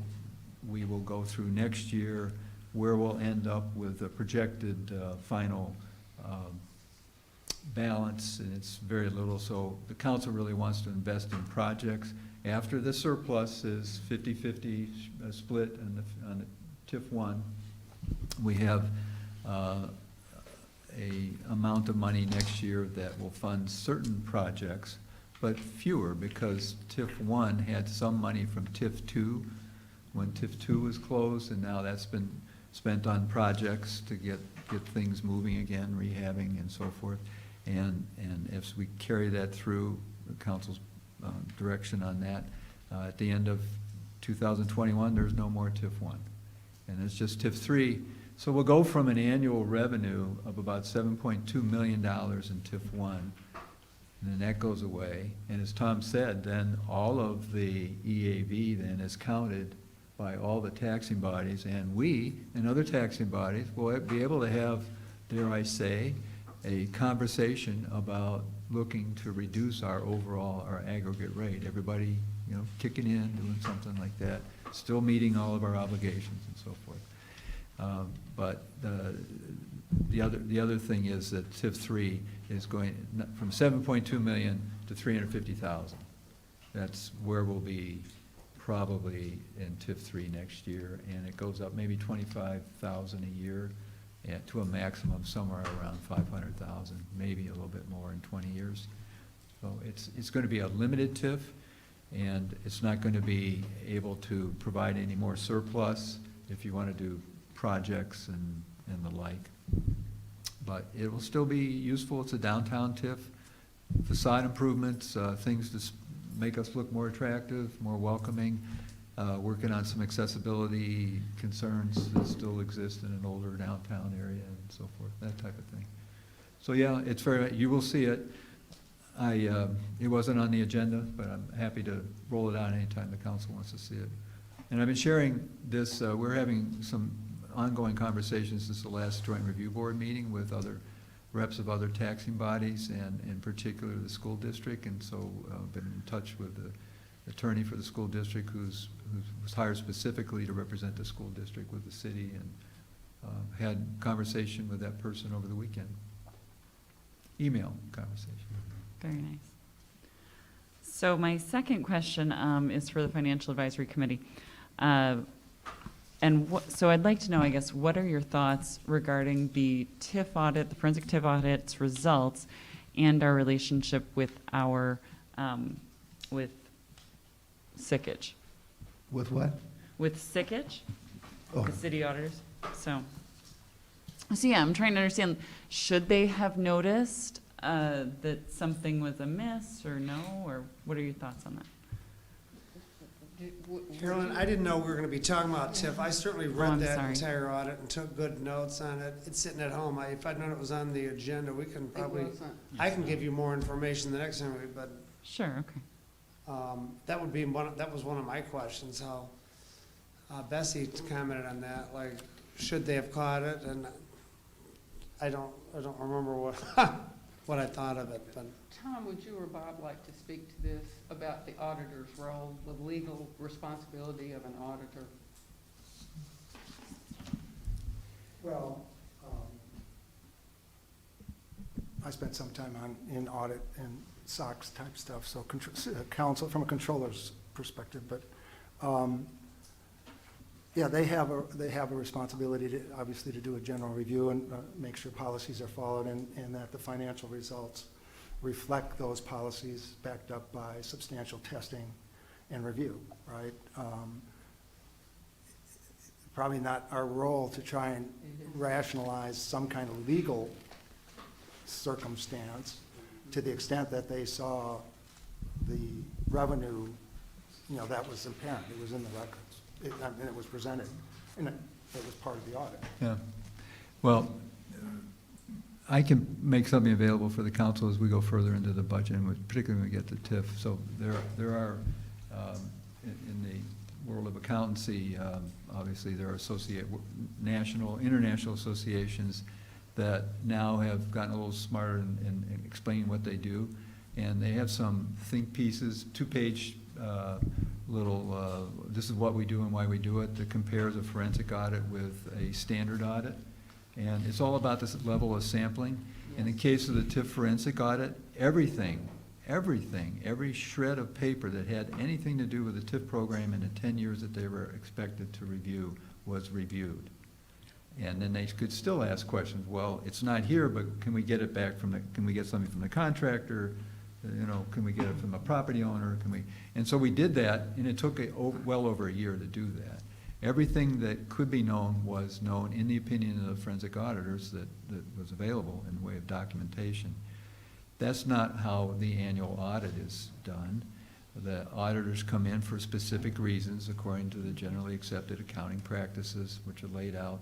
we will go through next year, where we'll end up with a projected final balance, and it's very little. So the council really wants to invest in projects. After the surplus is 50-50 split on the TIF 1, we have a amount of money next year that will fund certain projects, but fewer, because TIF 1 had some money from TIF 2 when TIF 2 was closed, and now that's been spent on projects to get things moving again, rehabbing and so forth. And if we carry that through, the council's direction on that, at the end of 2021, there's no more TIF 1. And it's just TIF 3. So we'll go from an annual revenue of about $7.2 million in TIF 1, and then that goes away. And as Tom said, then all of the EAV then is counted by all the taxing bodies, and we and other taxing bodies will be able to have, dare I say, a conversation about looking to reduce our aggregate rate. Everybody, you know, kicking in, doing something like that, still meeting all of our obligations and so forth. But the other thing is that TIF 3 is going from 7.2 million to 350,000. That's where we'll be probably in TIF 3 next year, and it goes up maybe 25,000 a year to a maximum somewhere around 500,000, maybe a little bit more in 20 years. So it's going to be a limited TIF, and it's not going to be able to provide any more surplus if you want to do projects and the like. But it will still be useful. It's a downtown TIF. Facade improvements, things to make us look more attractive, more welcoming, working on some accessibility concerns that still exist in an older downtown area and so forth, that type of thing. So yeah, it's very, you will see it. It wasn't on the agenda, but I'm happy to roll it out anytime the council wants to see it. And I've been sharing this, we're having some ongoing conversations since the last joint review board meeting with other reps of other taxing bodies, and in particular the school district. And so I've been in touch with the attorney for the school district who was hired specifically to represent the school district with the city, and had conversation with that person over the weekend. Email conversation. Very nice. So my second question is for the Financial Advisory Committee. So I'd like to know, I guess, what are your thoughts regarding the TIF audit, the forensic TIF audit's results, and our relationship with our, with Sickage? With what? With Sickage, Oh. the city auditors. So yeah, I'm trying to understand, should they have noticed that something was amiss, or no, or what are your thoughts on that? Carolyn, I didn't know we were gonna be talking about TIF. I certainly I'm read that sorry. entire audit and took good notes on it. It's sitting at home. If I'd known it was on the agenda, we can probably, I can give you more information the next time, but Sure, okay. that was one of my questions, how Bessie commented on that, like, should they have caught it? And I don't remember what, what I thought of it, but. Tom, would you or Bob like to speak to this about the auditor's role, the legal responsibility of an auditor? Well, I spent some time in audit and SOX type stuff, so counsel from a controller's perspective, but yeah, they have a responsibility to, obviously, to do a general review and make sure policies are followed, and that the financial results reflect those policies backed up by substantial testing and review, right? Probably not our role to try and rationalize some kind of legal circumstance to the extent that they saw the revenue, that was apparent, it was in the records, and it was presented, and it was part of the audit. Yeah. Well, I can make something available for the council as we go further into the budget, and particularly when we get to TIF. So there are, in the world of accountancy, obviously there are international associations that now have gotten a little smarter in explaining what they do. And they have some think pieces, 2-page this is what we do and why we do it, that compares a forensic audit with a standard audit. And it's all about this level of sampling. In the case of the TIF forensic audit, every shred of paper that had anything to do with the TIF program in the 10 years that they were expected to review was reviewed. And then they could still ask questions, well, it's not here, but can we get it back can we get something from the contractor? Can we get it from a property owner? And so we did that, and it took well over a year to do that. Everything that could be known was known in the opinion of the forensic auditors that was available in the way of documentation. That's not how the annual audit is done. The auditors come in for specific reasons according to the generally accepted accounting practices, which are laid out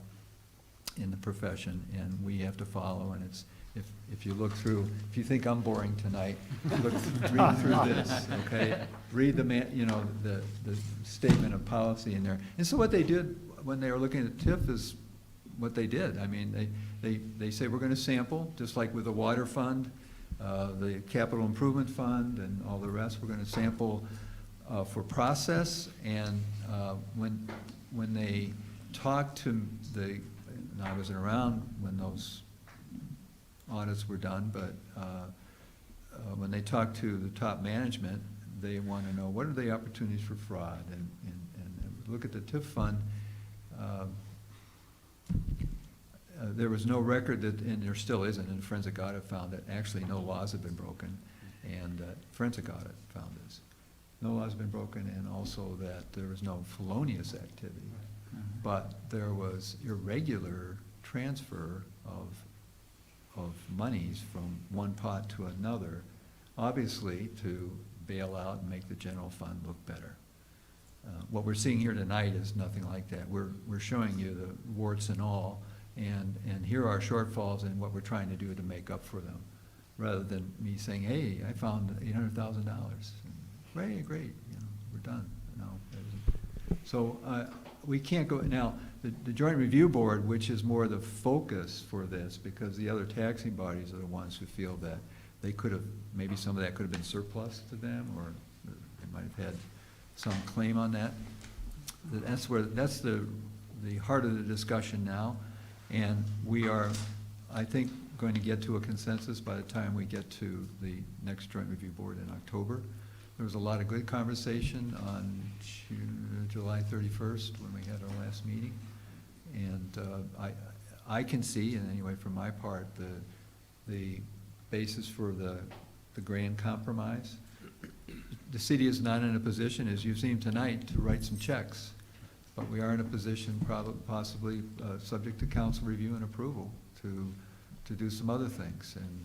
in the profession, and we have to follow. And it's, if you look through, if you think I'm boring tonight, read through this, okay? Read the statement of policy in there. And so what they did when they were looking at TIF is what they did. I mean, they say we're going to sample, just like with the water fund, the capital improvement fund, and all the rest. We're going to sample for process. And when they talked to and I wasn't around when those audits were done, but when they talk to the top management, they want to know what are the opportunities for fraud, and look at the TIF fund. There was no record that, and there still isn't, and forensic audit found that actually no laws have been broken, and forensic audit found this. No laws have been broken, and also that there was no felonious activity, but there was irregular transfer of monies from one pot to another, obviously to bail out and make the general fund look better. what we're seeing here tonight is nothing like that. We're showing you the warts and all, and here are shortfalls and what we're trying to do to make up for them, rather than me saying, hey, I found $800,000. Great, we're done. No. So we can't go, now, the Joint Review Board, which is more the focus for this, because the other taxing bodies are the ones who feel that they could have, maybe some of that could have been surplus to them, or they might have had some claim on that. That's the heart of the discussion now, and we are, I think, going to get to a consensus by the time we get to the next Joint Review Board in October. There was a lot of good conversation on July 31st when we had our last meeting, and I can see, and anyway from my part, the basis for the grand compromise. The city is not in a position, as you've seen tonight, to write some checks, but we are in a position, possibly subject to council review and approval, to do some other things. And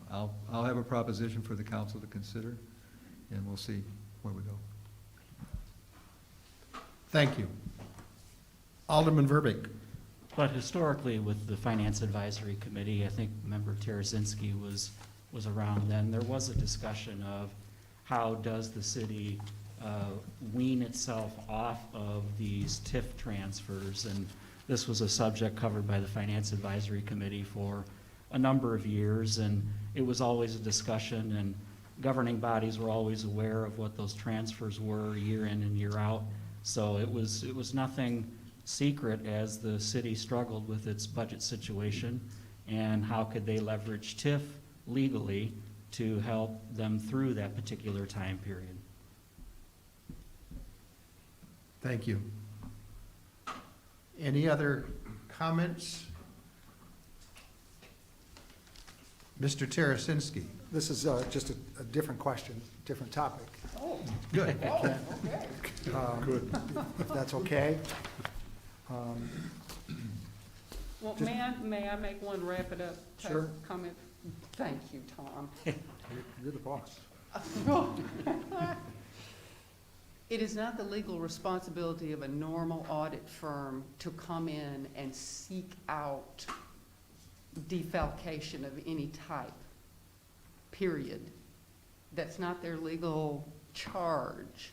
I'll have a proposition for the council to consider, and we'll see where we go. Thank you. Alderman Verbeek. But historically, with the Finance Advisory Committee, I think Member Tarasinski was around then, there was a discussion of how does the city wean itself off of these TIF transfers, and this was a subject covered by the Finance Advisory Committee for a number of years, and it was always a discussion, and governing bodies were always aware of what those transfers were year in and year out. So it was nothing secret as the city struggled with its budget situation and how could they leverage TIF legally to help them through that particular time period. Thank you. Any other comments? Mr. Tarasinski. This is just a different question, different topic. Oh, Good. okay. If that's okay. Well, may I make one wrap it up type Sure. comment? Thank you, Tom. You're the boss. It is not the legal responsibility of a normal audit firm to come in and seek out defalcation of any type, period. That's not their legal charge,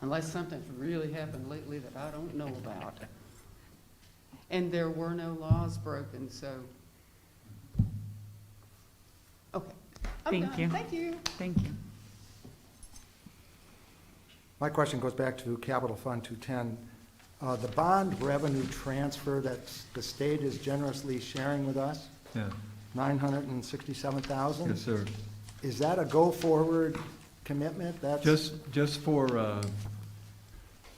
unless something's really happened lately that I don't know about. And there were no laws broken, so. Okay. I'm Thank done. you. Thank you. Thank you. My question goes back to Capital Fund 210. The bond revenue transfer that the state is generously sharing with us, Yeah. $967,000? Yes, sir. Is that a go-forward commitment? That's Just for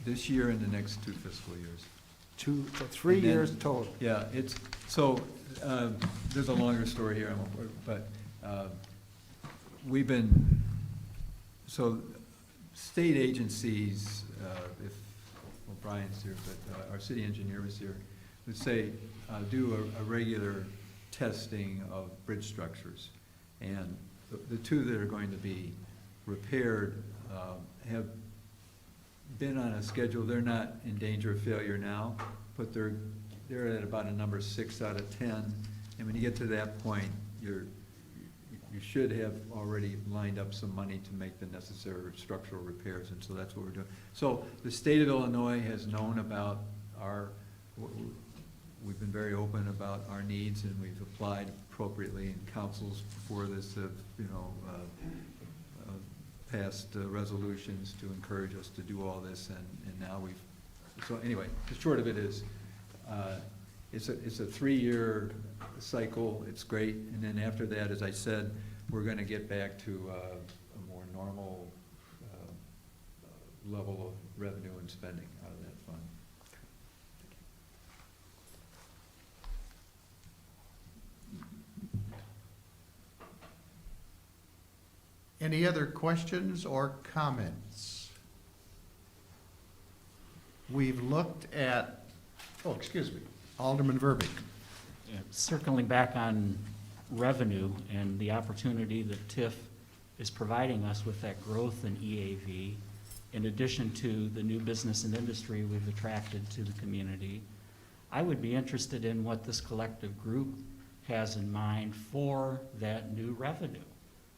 this year and the next 2 fiscal years. for 3 And then- years total. Yeah, so, there's a longer story here, but we've been, so state agencies, well, Brian's here, but our city engineer was here, would say, do a regular testing of bridge structures. And the 2 that are going to be repaired have been on a schedule. They're not in danger of failure now, but they're at about a number 6 out of 10. And when you get to that point, you should have already lined up some money to make the necessary structural repairs, and so that's what we're doing. So the state of Illinois has known about we've been very open about our needs, and we've applied appropriately, and councils before this have, passed resolutions to encourage us to do all this, and now so anyway, the short of it is, it's a 3-year cycle. It's great, and then after that, as I said, we're going to get back to a more normal level of revenue and spending out of that fund. Any other questions or comments? We've looked at, Alderman Verbeek. Yeah, circling back on revenue and the opportunity that TIF is providing us with that growth in EAV in addition to the new business and industry we've attracted to the community. I would be interested in what this collective group has in mind for that new revenue.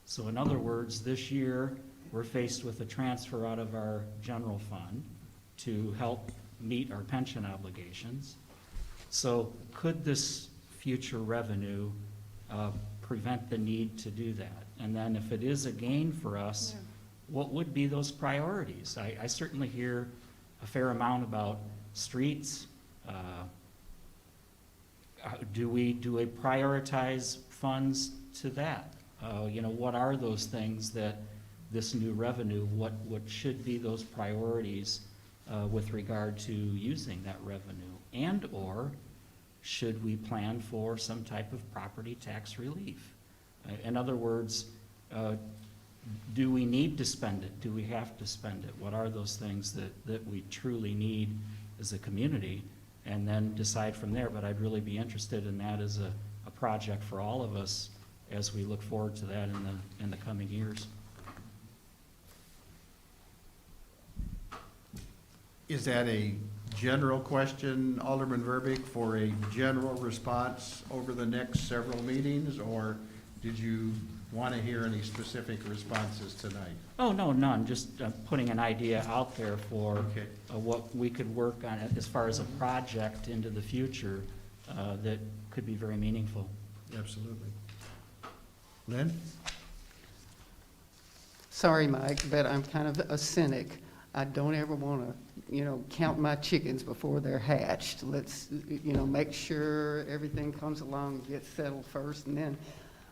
So in other words, this year, we're faced with a transfer out of our general fund to help meet our pension obligations. So could this future revenue prevent the need to do that? And then if it is a gain for us, what would be those priorities? I certainly hear a fair amount about streets. Do we prioritize funds to that? You know, what are those things that this new revenue, what should be those priorities with regard to using that revenue? And/or should we plan for some type of property tax relief? In other words, do we need to spend it? Do we have to spend it? What are those things that we truly need as a community? And then decide from there. But I'd really be interested in that as a project for all of us as we look forward to that in the coming years. Is that a general question, Alderman Verbeek, for a general response over the next several meetings, or did you want to hear any specific responses tonight? Oh, no, none. Just putting an idea out there for Okay. what we could work on as far as a project into the future that could be very meaningful. Absolutely. Lynn? Sorry, Mike, but I'm kind of a cynic. I don't ever want to, count my chickens before they're hatched. Let's, make sure everything comes along, gets settled first, and then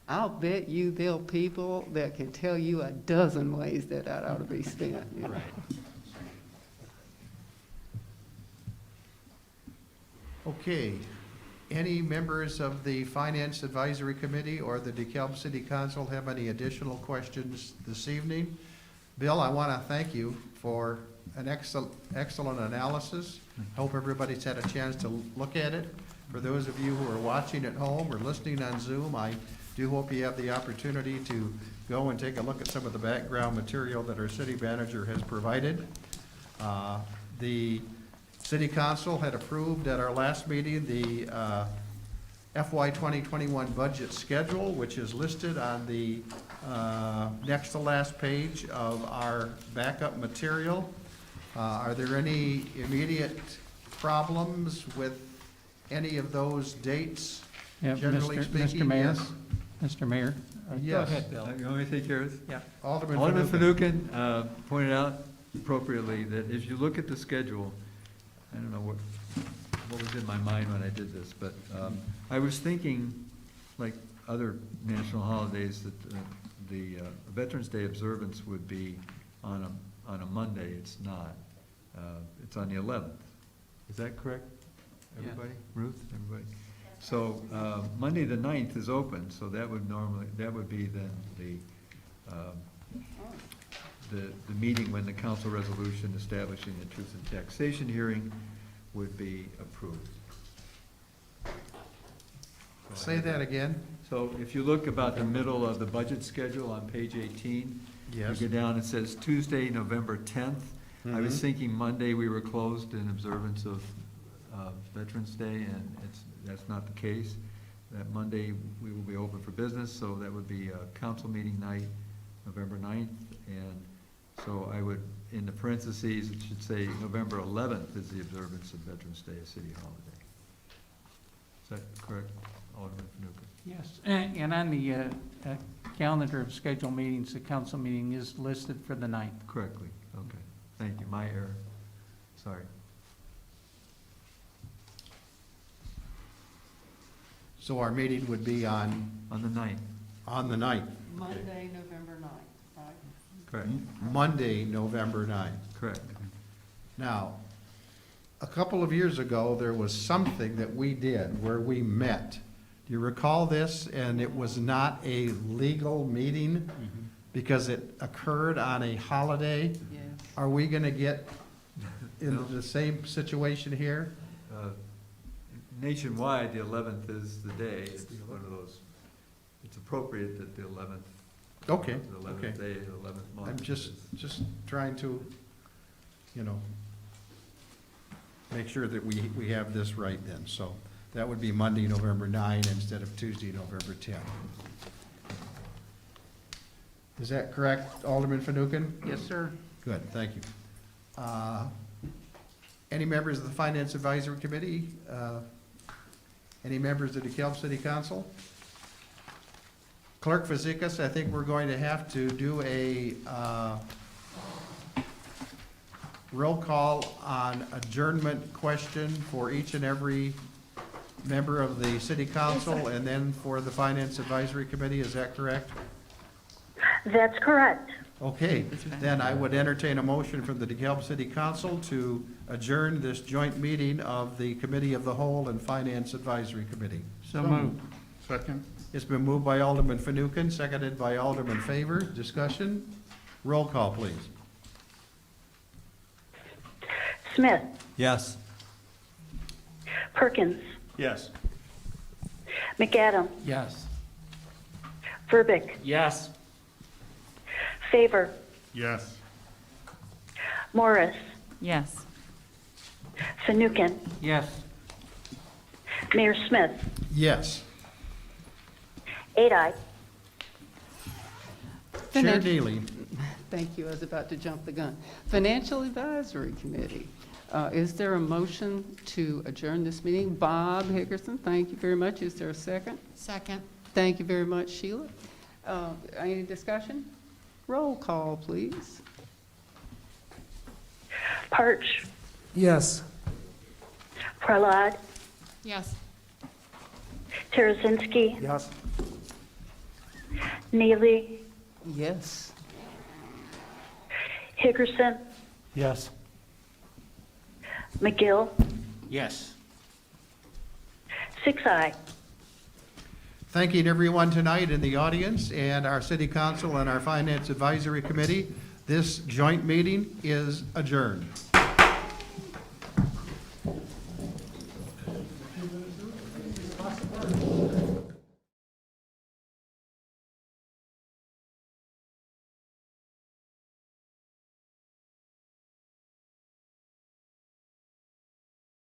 I'll bet you there'll people that can tell you a dozen ways that ought to be spent. Right. Okay. Any members of the Finance Advisory Committee or the DeKalb City Council have any additional questions this evening? Bill, I want to thank you for an excellent analysis. Hope everybody's had a chance to look at it. For those of you who are watching at home or listening on Zoom, I do hope you have the opportunity to go and take a look at some of the background material that our city manager has provided. The City Council had approved at our last meeting the FY 2021 budget schedule, which is listed on the next to last page of our backup material. Are there any immediate problems with any of those dates, Yeah, generally speaking? Mr. Mayor? Yes. Mr. Mayor? Yes. Go ahead, Bill. You want me to take care of this? Yeah. Alderman Alderman Fanouken. Fanouken pointed out appropriately that if you look at the schedule, I don't know what was in my mind when I did this, but I was thinking, like other national holidays, that the Veterans Day observance would be on a Monday. It's not. It's on the 11th. Is that correct? Everybody? Ruth? Everybody? So Monday the 9th is open, so that would be then the meeting when the council resolution establishing the truth and taxation hearing would be approved. Say that again. So if you look about the middle of the budget schedule on page 18, Yes. you go down, it says Tuesday, November 10th. I was Mhm. thinking Monday we were closed in observance of Veterans Day, and that's not the case. That Monday, we will be open for business, so that would be a council meeting night, November 9th. And so I would, in the parentheses, it should say November 11th is the observance of Veterans Day, a city holiday. Is that correct, Alderman Fanouken? Yes, and on the calendar of scheduled meetings, the council meeting is listed for the 9th. Correctly, okay. Thank you, my error. Sorry. So our meeting would be on On the 9th, the 9th. Monday, November 9th, right? correct, Monday, November 9th. correct. Now, a couple of years ago, there was something that we did where we met. Do you recall this? And it was not a legal meeting because it occurred on a holiday. Yes. Are we going to get into the same situation here? Nationwide, the 11th is the day. It's one of those, it's appropriate that the 11th, Okay, the 11th okay. day, the 11th month. I'm just trying to you know, make sure that we have this right then. So that would be Monday, November 9 instead of Tuesday, November 10. Is that correct, Alderman Fanouken? Yes, sir. Good, thank you. Any members of the Finance Advisory Committee? Any members of the DeKalb City Council? Clerk Fazekas, I think we're going to have to do a roll call on adjournment question for each and every member of the City Council and then for the Finance Advisory Committee, is that correct? That's correct. Okay, then I would entertain a motion from the DeKalb City Council to adjourn this joint meeting of the Committee of the Whole and Finance Advisory Committee. So moved. Second. It's been moved by Alderman Fanouken, seconded by Alderman Favor. Discussion? Roll call, please. Smith, Yes. Perkins, Yes. McAdam, Yes. Verbic, Yes. Favor, Yes. Morris, Yes. Fanouken, Yes. Mayor Smith, Yes. 8 ayes. Chair Finan- Neely. Thank you, I was about to jump the gun. Financial Advisory Committee, is there a motion to adjourn this meeting? Bob Hickerson, thank you very much. Is there a second? Second. Thank you very much, Sheila. Any discussion? Roll call, please. Parch, Yes. Prahlad, Yes. Tarazinski, Yes? Neely, Yes. Hickerson, Yes. McGill, Yes. 6 ayes. Thanking everyone tonight in the audience and our City Council and our Finance Advisory Committee. This joint meeting is adjourned.